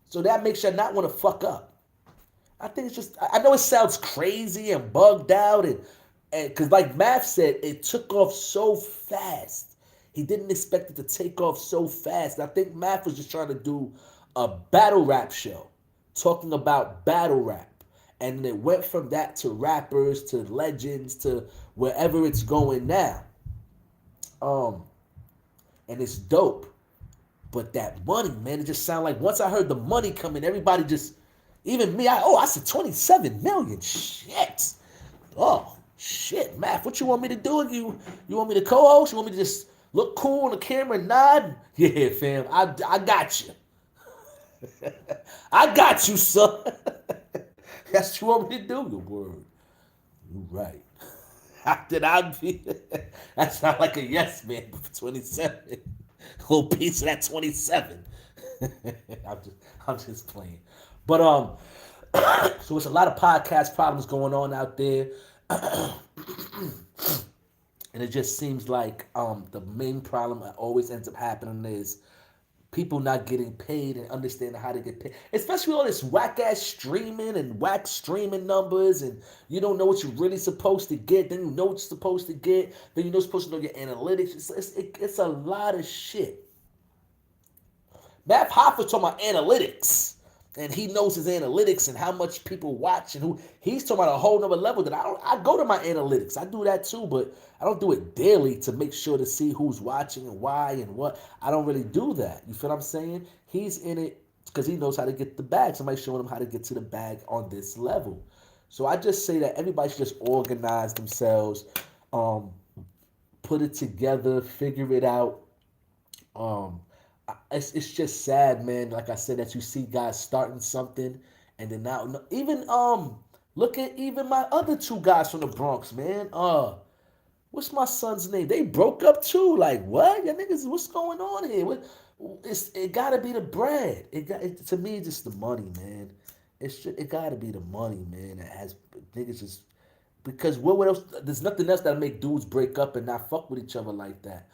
So that makes y'all not want to fuck up. I think it's just I know it sounds crazy and bugged out and because like Math said, it took off so fast. He didn't expect it to take off so fast. And I think Math was just trying to do a battle rap show, talking about battle rap. And it went from that to rappers, to legends, to wherever it's going now. And it's dope. But that money, man, it just sounded like once I heard the money coming, everybody just, even me, I said 27 million. Shit. Oh, shit, Math, what you want me to do? You want me to co-host? You want me to just look cool on the camera and nod? Yeah, fam, I got you. I got you, son. That's what you want me to do. Your word. You right. How did I be? That sound like a yes man for 27. A little piece of that 27. I'm just playing. But so it's a lot of podcast problems going on out there. And it just seems like the main problem that always ends up happening is people not getting paid and understanding how to get paid. Especially all this whack ass streaming and whack streaming numbers, and you don't know what you're really supposed to get. Then you know what you're supposed to get. Then you're supposed to know your analytics. It's a lot of shit. Matt Hoffa talking about analytics, and he knows his analytics and how much people watch and who he's talking about a whole nother level that I go to my analytics. I do that too, but I don't do it daily to make sure to see who's watching and why and what. I don't really do that. You feel what I'm saying? He's in it because he knows how to get the bag. Somebody's showing him how to get to the bag on this level. So I just say that everybody should just organize themselves, put it together, figure it out. Um, it's just sad, man. Like I said, that you see guys starting something, and then now even look at even my other two guys from the Bronx, man. What's my son's name? They broke up too. Like what? Y'all niggas, what's going on here? It gotta be the bread. To me, it's just the money, man. It gotta be the money, man. That has niggas just because what else? There's nothing else that'll make dudes break up and not fuck with each other like that.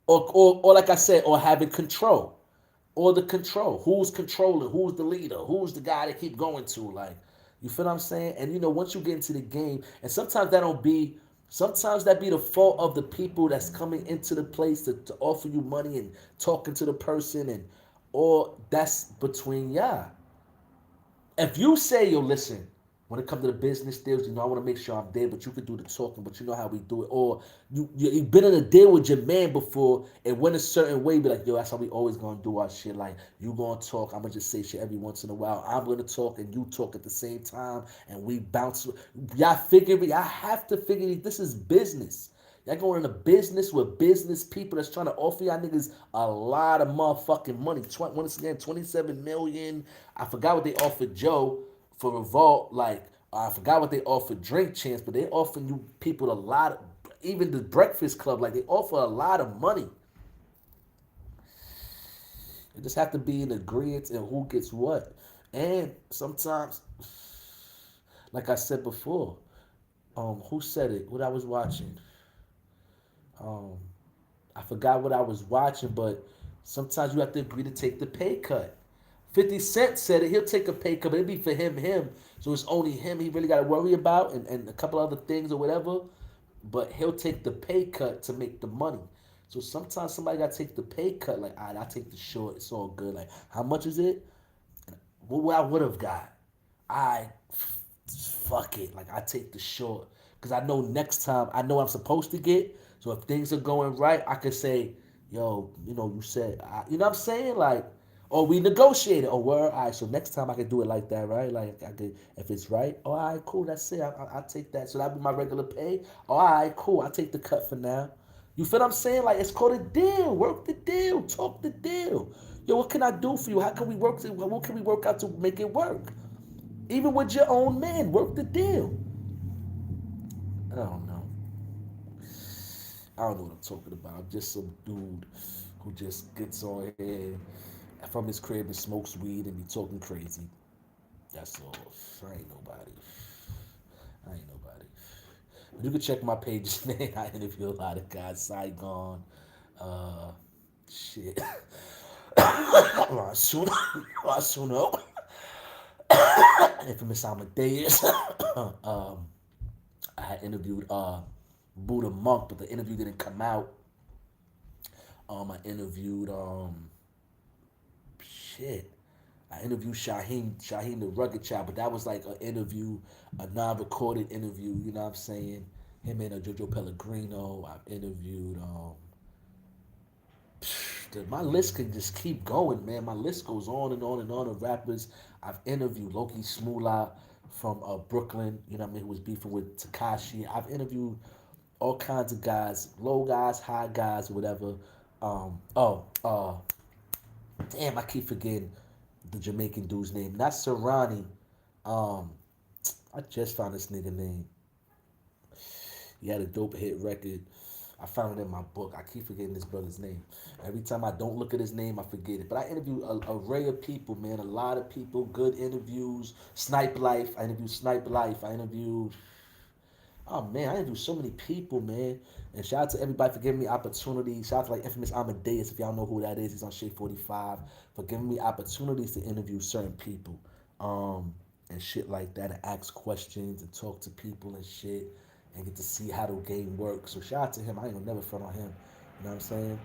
Or like I said, or having control, or the control. Who's controlling? Who's the leader? Who's the guy they keep going to? Like, you feel what I'm saying? And once you get into the game, and sometimes that don't be, sometimes that be the fault of the people that's coming into the place to offer you money and talking to the person, and or that's between y'all. If you say, yo, listen, when it comes to the business deals, I want to make sure I'm there, but you can do the talking, but you know how we do it. Or you've been in a deal with your man before, it went a certain way, be like, yo, that's how we always gonna do our shit. Like, you gonna talk, I'm gonna just say shit every once in a while. I'm gonna talk and you talk at the same time, and we bounce. Y'all figure it, y'all have to figure it. This is business. Y'all going into business with business people that's trying to offer y'all niggas a lot of motherfucking money. Once again, 27 million. I forgot what they offered Joe for Revolt. Like, I forgot what they offered Drink Chance, but they offering you people a lot of, even the Breakfast Club, like they offer a lot of money. You just have to be in agreement and who gets what. And sometimes, like I said before, who said it? What I was watching. Um, I forgot what I was watching, but sometimes you have to agree to take the pay cut. 50 Cent said it. He'll take a pay cut, but it'd be for him. So it's only him he really got to worry about and a couple other things or whatever. But he'll take the pay cut to make the money. So sometimes somebody got to take the pay cut. Like, all right, I'll take the short. It's all good. Like, how much is it? What I would have got. I fuck it. Like, I take the short. Because I know next time, I know what I'm supposed to get. So if things are going right, I could say, yo, you said, you know what I'm saying? Like, or we negotiated. Or where, all right, so next time I could do it like that, right? Like, I could, if it's right, oh, all right, cool, that's it. I'll take that. So that'll be my regular pay. Oh, all right, cool, I'll take the cut for now. You feel what I'm saying? Like, it's called a deal. Work the deal. Talk the deal. Yo, what can I do for you? How can we work? What can we work out to make it work? Even with your own man, work the deal. I don't know. I don't know what I'm talking about. I'm just some dude who just gets on here from his crib and smokes weed and be talking crazy. That's all. I ain't nobody. I ain't nobody. But you can check my page, man. I interview a lot of guys. Saigon. Uh, shit. Rasuno. Rasuno. Infamous Amadeus. um, I had interviewed Buddha Monk, but the interview didn't come out. I interviewed shit. I interviewed Shaheem the Rugged Child, but that was like an interview, a non-recorded interview. You know what I'm saying? Him and Jojo Pellegrino. I've interviewed. My list can just keep going, man. My list goes on and on and on of rappers. I've interviewed Loki Smoola from Brooklyn. You know what I mean? Who was beefing with Takashi. I've interviewed all kinds of guys, low guys, high guys, whatever. Damn, I keep forgetting the Jamaican dude's name. Not Serrani. Um, I just found this nigga name. He had a dope hit record. I found it in my book. I keep forgetting this brother's name. Every time I don't look at his name, I forget it. But I interviewed an array of people, man. A lot of people, good interviews. Snipe Life. I interviewed Snipe Life. I interviewed Oh man, I interviewed so many people, man. And shout out to everybody for giving me opportunities. Shout out to like Infamous Amadeus, if y'all know who that is. He's on Shade 45 for giving me opportunities to interview certain people, and shit like that, and ask questions and talk to people and shit, and get to see how the game works. So shout out to him. I ain't gonna never front on him. You know what I'm saying?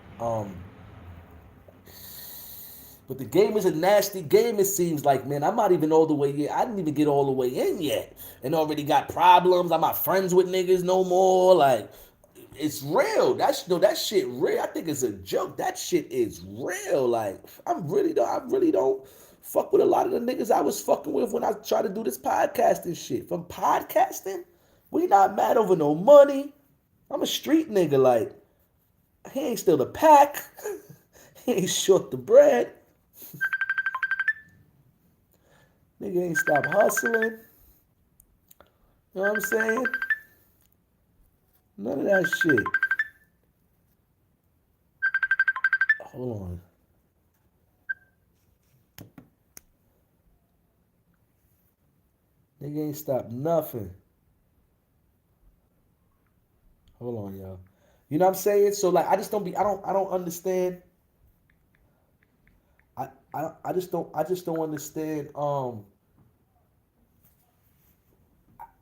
But the game is a nasty game, it seems like, man. I'm not even all the way in. I didn't even get all the way in yet. And already got problems. I'm not friends with niggas no more. Like, it's real. That shit real. I think it's a joke. That shit is real. Like, I really don't fuck with a lot of the niggas I was fucking with when I tried to do this podcasting shit. From podcasting, we not mad over no money. I'm a street nigga. Like, he ain't still the pack. He ain't short the bread. Nigga ain't stop hustling. You know what I'm saying? None of that shit. Hold on. Nigga ain't stop nothing. Hold on, y'all. You know what I'm saying? So like I just don't be I don't understand. I just don't understand.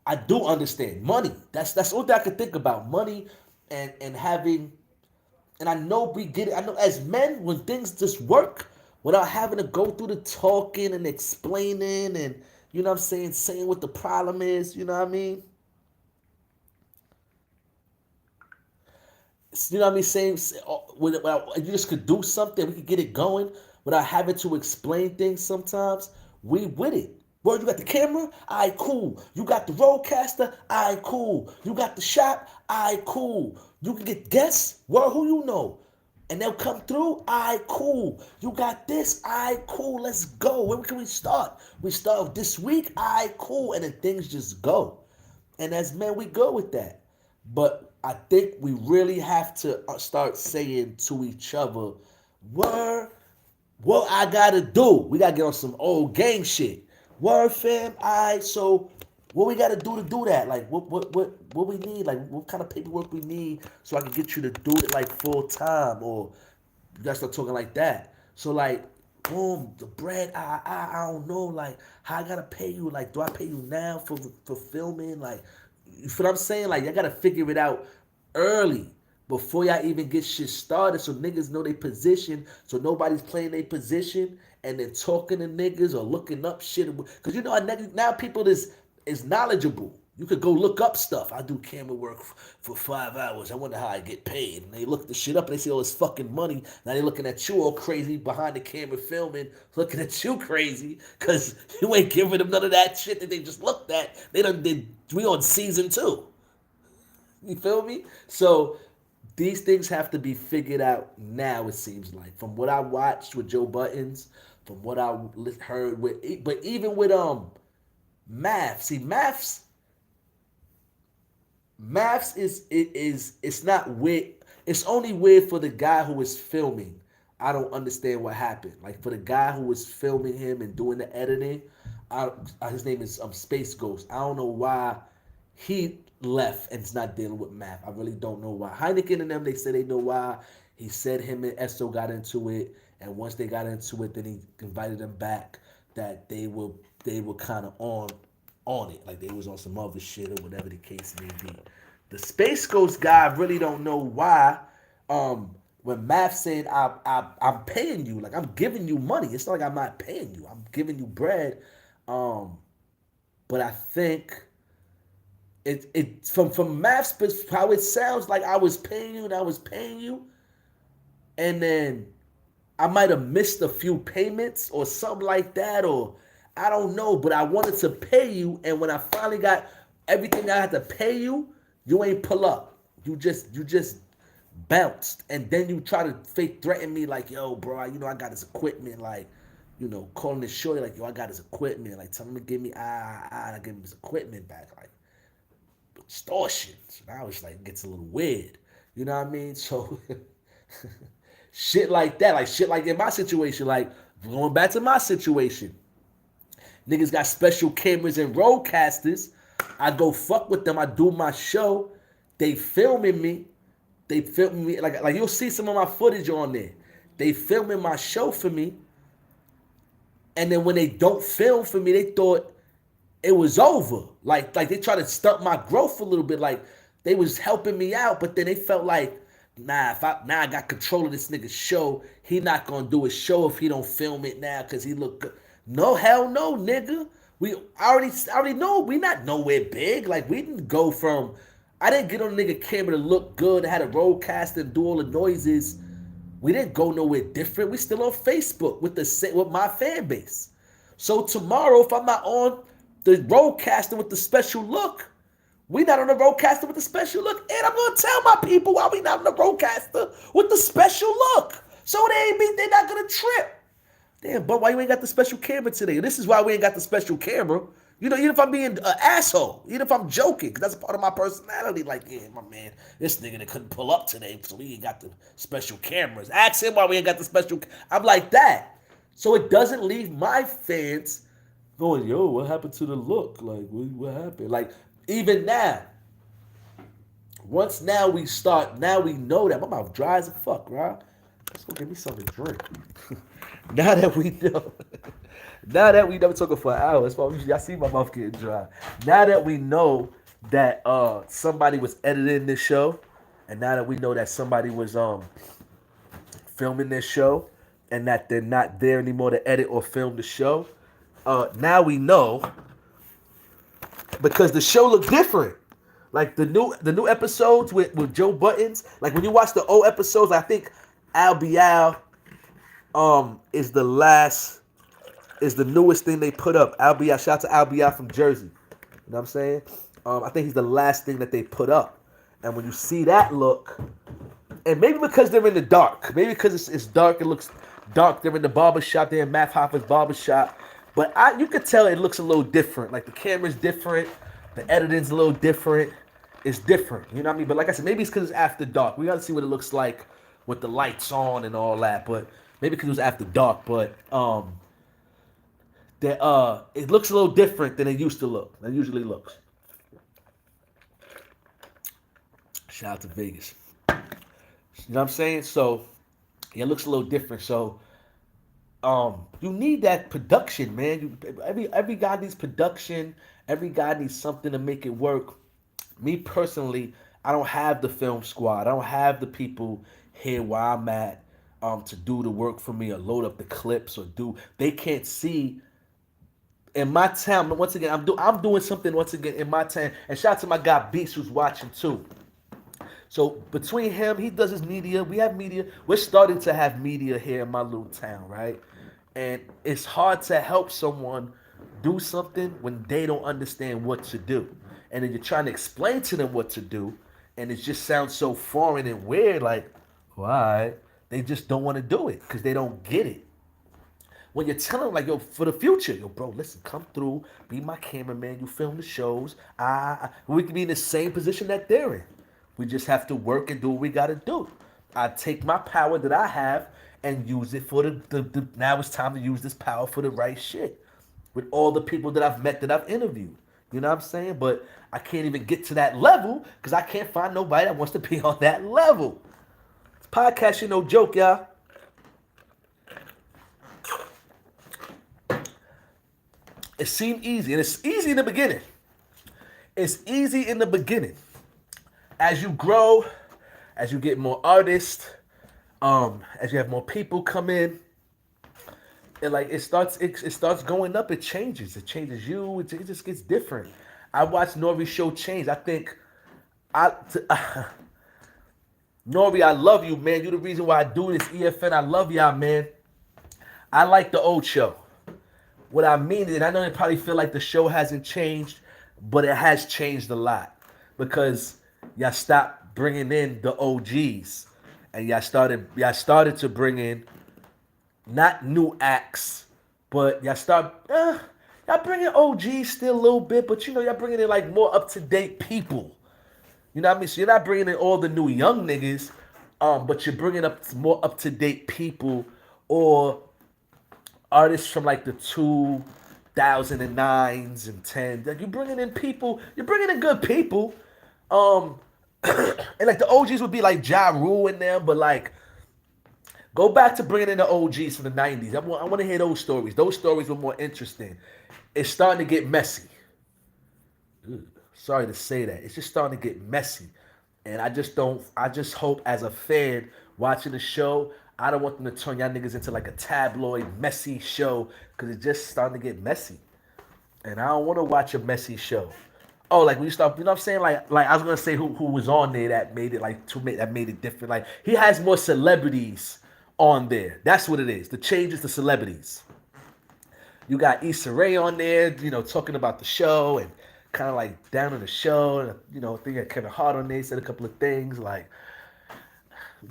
I do understand money. That's all that I could think about. Money and having, and I know we get it. I know as men, when things just work without having to go through the talking and explaining and You know what I'm saying what the problem is, you know what I mean? You know what I mean? When you just could do something, we could get it going without having to explain things sometimes. We with it. Word, you got the camera? Alright, cool. You got the roadcaster? Alright, cool. You got the shop? Alright, cool. You can get guests? Word, who you know? And they'll come through? Alright, cool. You got this? Alright, cool. Let's go. When can we start? We start this week? Alright, cool. And then things just go. And as men, we go with that. But I think we really have to start saying to each other, word, what I gotta do. We gotta get on some old gang shit. Word, fam. Alright, so what we gotta do to do that? Like what we need? Like what kind of paperwork we need so I can get you to do it like full time, or you gotta start talking like that. So like, boom, the bread. I don't know. Like, how I gotta pay you? Like, do I pay you now for filming? Like, you feel what I'm saying? Like, y'all gotta figure it out early before y'all even get shit started, so niggas know their position, so nobody's playing their position and then talking to niggas or looking up shit. Cause you know now people is knowledgeable. You could go look up stuff. I do camera work for 5 hours. I wonder how I get paid. And they look the shit up and they see all this fucking money. Now they looking at you all crazy behind the camera filming, looking at you crazy because you ain't giving them none of that shit that they just looked at. We on season 2. You feel me? So these things have to be figured out now. It seems like from what I watched with Joe Buttons, from what I heard with, but even with Math. See, Maths it's not weird. It's only weird for the guy who is filming. I don't understand what happened. Like for the guy who was filming him and doing the editing, his name is Space Ghost. I don't know why he left and is not dealing with Math. I really don't know why. Heineken and them, they said they know why. He said him and Esso got into it, and once they got into it, then he invited them back. That they were kind of on it, like they was on some other shit or whatever the case may be. The Space Ghost guy, I really don't know why. When Math said I'm paying you, like I'm giving you money. It's not like I'm not paying you. I'm giving you bread. But I think it from Math's, how it sounds like I was paying you and I was paying you, and then I might have missed a few payments or something like that, or I don't know, but I wanted to pay you, and when I finally got everything I had to pay you, you ain't pull up. You just bounced, and then you try to fake threaten me like, yo, bro, I got his equipment, like, calling this shorty like, yo, I got his equipment, like, tell him to give me, I give him his equipment back, like, extortion. So now it's like, it gets a little weird, you know what I mean? So, shit like that, like shit like in my situation, like, going back to my situation, niggas got special cameras and roadcasters. I go fuck with them. I do my show. They filming me. Like you'll see some of my footage on there. They filming my show for me. And then when they don't film for me, they thought it was over. Like they try to stunt my growth a little bit. Like they was helping me out, but then they felt like, now I got control of this nigga's show. He not gonna do his show if he don't film it now because he look good. No, hell no, nigga. I already know we not nowhere big. Like we didn't go from. I didn't get on a nigga camera to look good. I had a roadcaster and do all the noises. We didn't go nowhere different. We still on Facebook with my fan base. So tomorrow, if I'm not on the roadcaster with the special look, we not on the roadcaster with the special look, and I'm gonna tell my people why we not on the roadcaster with the special look. So they're not gonna trip. Damn, but why you ain't got the special camera today? This is why we ain't got the special camera. Even if I'm being an asshole, even if I'm joking, because that's a part of my personality. Like, yeah, my man, this nigga that couldn't pull up today, so we ain't got the special cameras. Ask him why we ain't got the special. I'm like that, so it doesn't leave my fans going, yo, what happened to the look? Like, what happened? Like, even now, now we know that my mouth dry as a fuck, right? Let's go get me something to drink. Now that we know, been talking for an hour. Y'all see my mouth getting dry. Now that we know that somebody was editing this show, and now that we know that somebody was filming this show, and that they're not there anymore to edit or film the show, now we know because the show looked different. Like the new episodes with Joe Buttons. Like when you watch the old episodes, I think Al Bial is the last is the newest thing they put up. Al Bial, shout out to Al Bial from Jersey. You know what I'm saying? I think he's the last thing that they put up. And when you see that look, and maybe because they're in the dark, maybe because it's dark, it looks dark. They're in the barbershop, they're in Math Hoffa's barbershop. But you could tell it looks a little different. Like the camera's different, the editing's a little different. It's different, you know what I mean? But like I said, maybe it's because it's after dark. We gotta see what it looks like with the lights on and all that. But maybe because it was after dark. But it looks a little different than it used to look. It usually looks. Shout out to Vegas. You know what I'm saying? So it looks a little different. So you need that production, man. Every guy needs production. Every guy needs something to make it work. Me personally, I don't have the film squad. I don't have the people here where I'm at to do the work for me or load up the clips or do. They can't see in my town. Once again, I'm doing something once again in my town. And shout out to my guy Beast who's watching too. So between him, he does his media. We have media. We're starting to have media here in my little town, right? And it's hard to help someone do something when they don't understand what to do. And then you're trying to explain to them what to do, and it just sounds so foreign and weird. Like, why? They just don't want to do it because they don't get it. When you're telling them, like, yo, for the future, yo, bro, listen, come through, be my cameraman, you film the shows. We can be in the same position that they're in. We just have to work and do what we got to do. I take my power that I have and use it for the now it's time to use this power for the right shit. With all the people that I've met that I've interviewed. You know what I'm saying? But I can't even get to that level because I can't find nobody that wants to be on that level. This podcast, no joke, y'all. It seemed easy, and it's easy in the beginning. It's easy in the beginning. As you grow, as you get more artists, as you have more people come in, and like it starts going up. It changes you. It just gets different. I watched Nori's show change. I think Nori, I love you, man. You're the reason why I do this. EFN, I love y'all, man. I like the old show. What I mean is, I know they probably feel like the show hasn't changed, but it has changed a lot because y'all stopped bringing in the OGs, and y'all started to bring in not new acts, but y'all bringing OGs still a little bit, but y'all bringing in like more up to date people. You know what I mean? So you're not bringing in all the new young niggas, but you're bringing up more up to date people or artists from like the 2009s and 10s. Like you're bringing in people, you're bringing in good people. And like the OGs would be like Ja Rule in them, but like go back to bringing in the OGs from the 90s. I want to hear those stories. Those stories were more interesting. It's starting to get messy. Ugh, sorry to say that. It's just starting to get messy. And I just hope as a fan watching the show, I don't want them to turn y'all niggas into like a tabloid, messy show because it's just starting to get messy. And I don't want to watch a messy show. Oh, like when you start, you know what I'm saying? Like I was gonna say who was on there that made it that made it different. Like he has more celebrities on there. That's what it is. The change is the celebrities. You got Issa Rae on there, talking about the show and kind of like down on the show. And, I think that Kevin Hart on there said a couple of things like,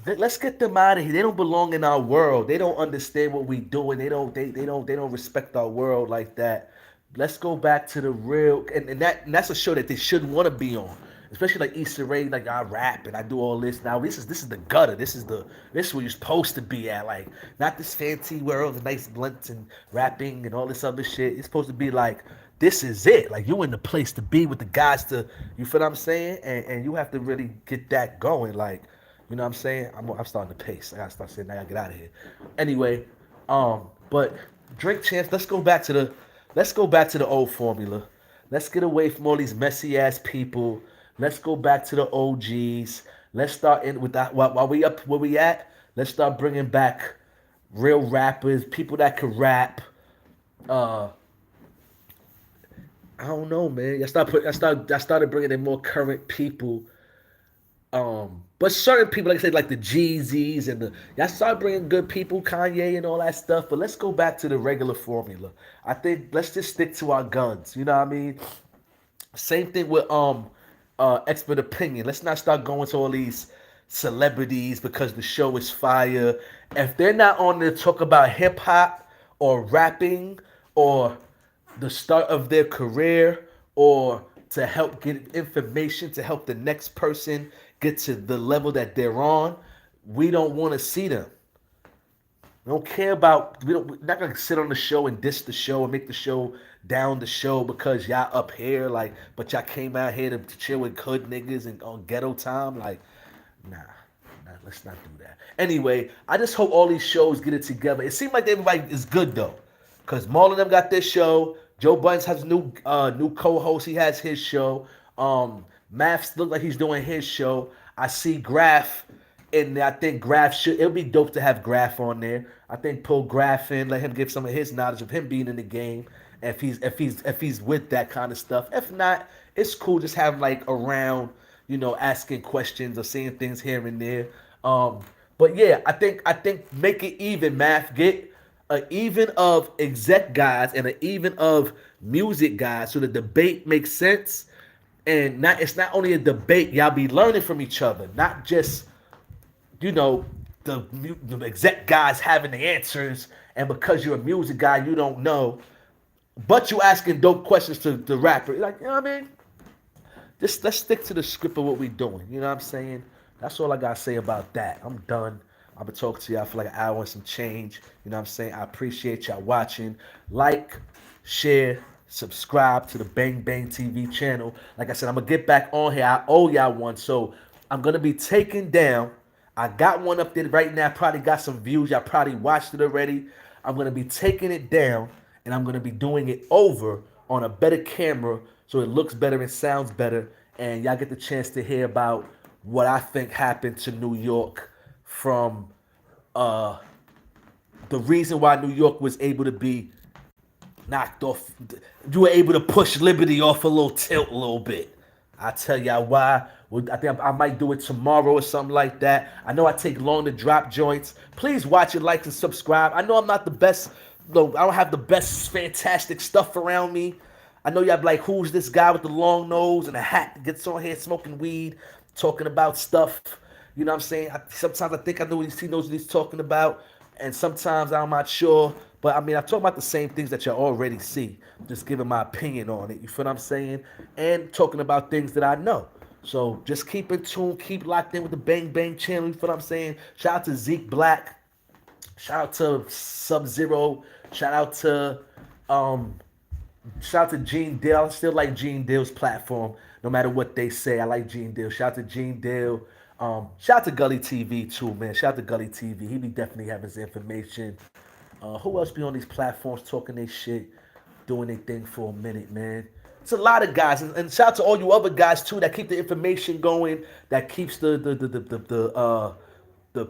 let's get them out of here. They don't belong in our world. They don't understand what we doing. They don't respect our world like that. Let's go back to the real, and that's a show that they shouldn't want to be on. Especially like Issa Rae, like I rap and I do all this. Now this is the gutter. This is where you're supposed to be at. Like not this fancy world, the nice blunts and rapping and all this other shit. It's supposed to be like this is it. Like you in the place to be with the guys to, you feel what I'm saying? And you have to really get that going. Like, you know what I'm saying? I'm starting to pace. I gotta start saying I gotta get out of here. Anyway, but Drink Champs, let's go back to the old formula. Let's get away from all these messy ass people. Let's go back to the OGs. Let's start in with that. While we up where we at, let's start bringing back real rappers, people that can rap. I don't know, man. I started bringing in more current people. But certain people, like I said, like the Jeezys and the, y'all start bringing good people, Kanye and all that stuff. But let's go back to the regular formula. I think let's just stick to our guns. You know what I mean? Same thing with expert opinion. Let's not start going to all these celebrities because the show is fire. If they're not on there to talk about hip hop or rapping or the start of their career or to help get information to help the next person get to the level that they're on, we don't want to see them. We don't care about. We're not gonna sit on the show and diss the show and make the show down the show because y'all up here like, but y'all came out here to chill with hood niggas and on ghetto time. Like, nah, let's not do that. Anyway, I just hope all these shows get it together. It seems like everybody is good though, cause Marlon them got their show. Joe Budden has a new co-host. He has his show. Maths look like he's doing his show. I see Graph and I think Graph should. It'll be dope to have Graph on there. I think pull Graph in, let him give some of his knowledge of him being in the game. If he's with that kind of stuff. If not, it's cool just have like around, asking questions or saying things here and there. But yeah, I think make it even, Math. Get a even of exec guys and an even of music guys so the debate makes sense. And not it's not only a debate, y'all be learning from each other, not just you know, the exec guys having the answers, and because you're a music guy, you don't know, but you asking dope questions to the rapper. Like, you know what I mean? Just let's stick to the script of what we doing. You know what I'm saying? That's all I gotta say about that. I'm done. I've been talking to y'all for like an hour and some change. You know what I'm saying? I appreciate y'all watching. Like, share, subscribe to the Bang Bang TV channel. Like I said, I'm gonna get back on here. I owe y'all one, so I'm gonna be taking down. I got one up there right now. Probably got some views. Y'all probably watched it already. I'm gonna be taking it down and I'm gonna be doing it over on a better camera so it looks better and sounds better. And y'all get the chance to hear about what I think happened to New York from uh the reason why New York was able to be knocked off. You were able to push Liberty off a little tilt a little bit. I tell y'all why. I think I might do it tomorrow or something like that. I know I take long to drop joints. Please watch it, like, and subscribe. I know I'm not the best. No, I don't have the best fantastic stuff around me. I know y'all be like, who's this guy with the long nose and a hat that gets on here smoking weed, talking about stuff? You know what I'm saying? Sometimes I think I know what he knows what he's talking about, and sometimes I'm not sure. But I mean, I'm talking about the same things that you already see. Just giving my opinion on it. You feel what I'm saying? And talking about things that I know. So just keep in tune, keep locked in with the Bang Bang channel. You feel what I'm saying? Shout out to Zeke Black. Shout out to Sub Zero. Shout out to um shout out to Gene Dale. I still like Gene Dale's platform, no matter what they say. I like Gene Dale. Shout out to Gene Dale. Shout out to Gully TV too, man. Shout out to Gully TV. He be definitely having his information. Who else be on these platforms talking their shit, doing their thing for a minute, man? It's a lot of guys, and shout out to all you other guys too that keep the information going, that keeps the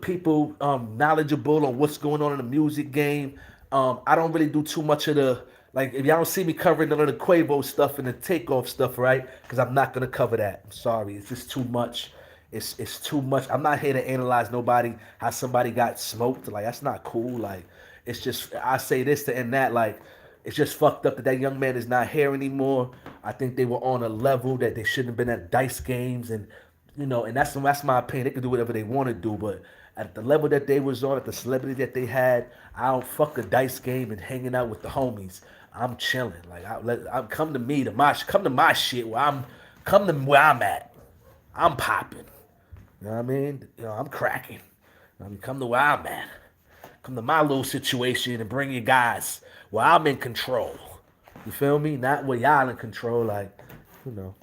people knowledgeable on what's going on in the music game. I don't really do too much of the like. If y'all don't see me covering none of the Quavo stuff and the Takeoff stuff, right? Because I'm not gonna cover that. I'm sorry, it's just too much. It's too much. I'm not here to analyze nobody how somebody got smoked. Like that's not cool. Like it's just I say this to end that. Like it's just fucked up that that young man is not here anymore. I think they were on a level that they shouldn't have been at dice games, and and that's my opinion. They can do whatever they want to do, but at the level that they was on, at the celebrity that they had, I don't fuck a dice game and hanging out with the homies. I'm chilling. Like I come to me come to my shit where come to where I'm at. I'm popping. You know what I mean? I'm cracking. I mean, come to where I'm at. Come to my little situation and bring your guys where I'm in control. You feel me? Not where y'all in control. Like, you know,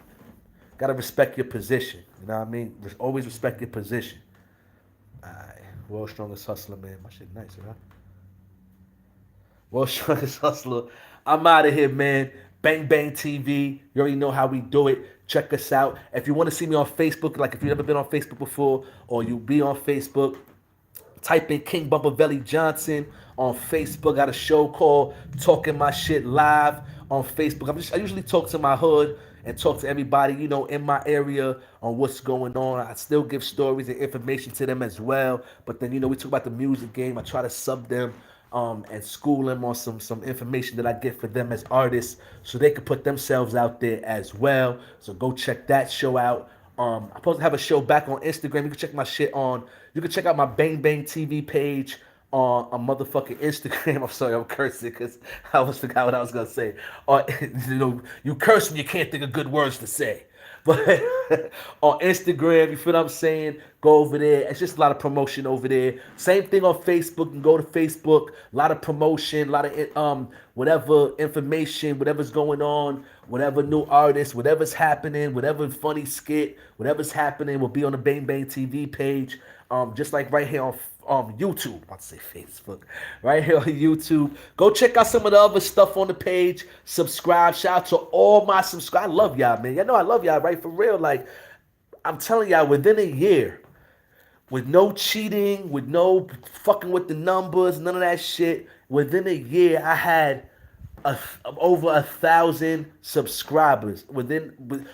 gotta respect your position. You know what I mean? Always respect your position. Alright, world's strongest hustler, man. My shit nice, huh? World's strongest hustler. I'm out of here, man. Bang Bang TV. You already know how we do it. Check us out. If you want to see me on Facebook, like if you've never been on Facebook before, or you be on Facebook, type in King Bumper Belly Johnson on Facebook. Got a show called Talking My Shit Live on Facebook. I usually talk to my hood and talk to everybody, in my area on what's going on. I still give stories and information to them as well. But then, we talk about the music game. I try to sub them and school them on some information that I get for them as artists so they can put themselves out there as well. So go check that show out. I'm supposed to have a show back on Instagram. You can check my shit on. You can check out my Bang Bang TV page on motherfucking Instagram. I'm sorry, I'm cursing because I almost forgot what I was gonna say. Or you curse when you can't think of good words to say. But on Instagram, you feel what I'm saying? Go over there. It's just a lot of promotion over there. Same thing on Facebook. You can go to Facebook. A lot of promotion, a lot of whatever information, whatever's going on, whatever new artist, whatever's happening, whatever funny skit, whatever's happening will be on the Bang Bang TV page. Just like right here on YouTube. I'm about to say Facebook. Right here on YouTube. Go check out some of the other stuff on the page. Subscribe. Shout out to all my subscribers. I love y'all, man. Y'all know I love y'all, right? For real. Like, I'm telling y'all, within a year, with no cheating, with no fucking with the numbers, none of that shit, within a year, I had over 1,000 subscribers within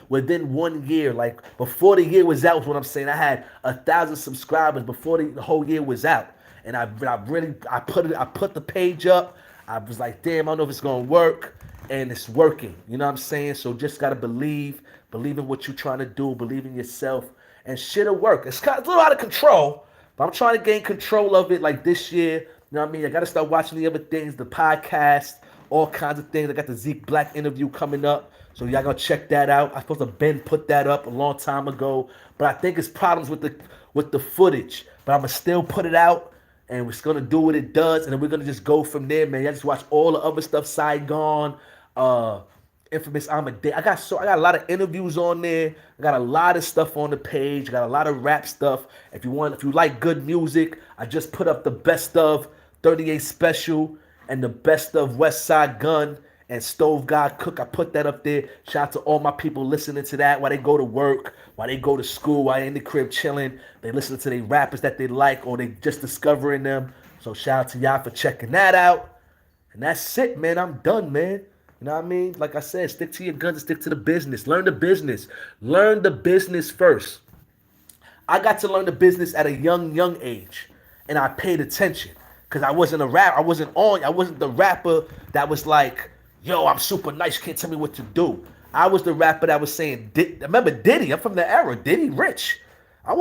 1 year. Like before the year was out, is what I'm saying. I had 1,000 subscribers before the whole year was out, and I put the page up. I was like, damn, I don't know if it's gonna work, and it's working. You know what I'm saying? So just gotta believe in what you're trying to do, believe in yourself, and shit'll work. It's a little out of control, but I'm trying to gain control of it. Like this year, you know what I mean? I gotta start watching the other things, the podcast, all kinds of things. I got the Zeke Black interview coming up, so y'all gonna check that out. I supposed to Ben put that up a long time ago, but I think it's problems with the footage. But I'm gonna still put it out, and we're just gonna do what it does, and then we're gonna just go from there, man. Y'all just watch all the other stuff, Saigon, Infamous Amadeus. I got a lot of interviews on there. I got a lot of stuff on the page. I got a lot of rap stuff. If you like good music, I just put up the best of 38 Special and the best of West Side Gun and Stove God Cook. I put that up there. Shout out to all my people listening to that while they go to work, while they go to school, while they in the crib chilling. They listen to their rappers that they like or they just discovering them. So shout out to y'all for checking that out. And that's it, man. I'm done, man. You know what I mean? Like I said, stick to your guns and stick to the business. Learn the business. Learn the business first. I got to learn the business at a young age. And I paid attention. Because I wasn't a rapper. I wasn't the rapper that was like, yo, I'm super nice, can't tell me what to do. I was the rapper that was saying, remember Diddy? I'm from the era. Diddy rich. I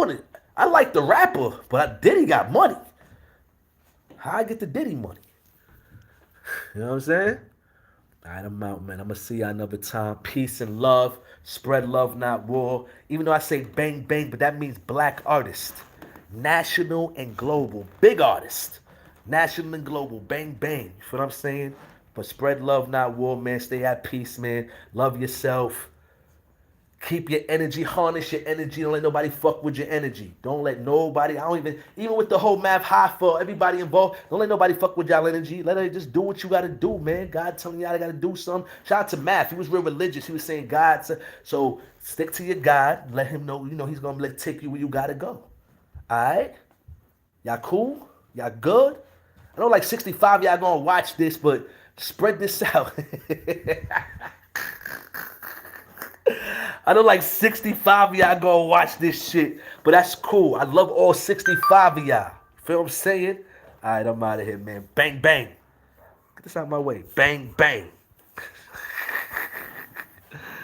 like the rapper, but Diddy got money. How I get the Diddy money? You know what I'm saying? All right, I'm out, man. I'm going to see y'all another time. Peace and love. Spread love, not war. Even though I say bang, bang, but that means black artist. National and global. Big artist. National and global. Bang, bang. You feel what I'm saying? But spread love, not war, man. Stay at peace, man. Love yourself. Keep your energy. Harness your energy. Don't let nobody fuck with your energy. Don't let nobody, even with the whole math high for everybody involved, don't let nobody fuck with y'all energy. Let it just do what you got to do, man. God telling y'all got to do something. Shout out to Math. He was real religious. He was saying God. So stick to your God. Let him know, he's going to take you where you got to go. All right? Y'all cool? Y'all good? I know like 65 y'all going to watch this, but spread this out. I know like 65 of y'all gonna watch this shit, but that's cool. I love all 65 of y'all. Feel what I'm saying? All right, I'm out of here, man. Bang, bang. Get this out of my way. Bang, bang.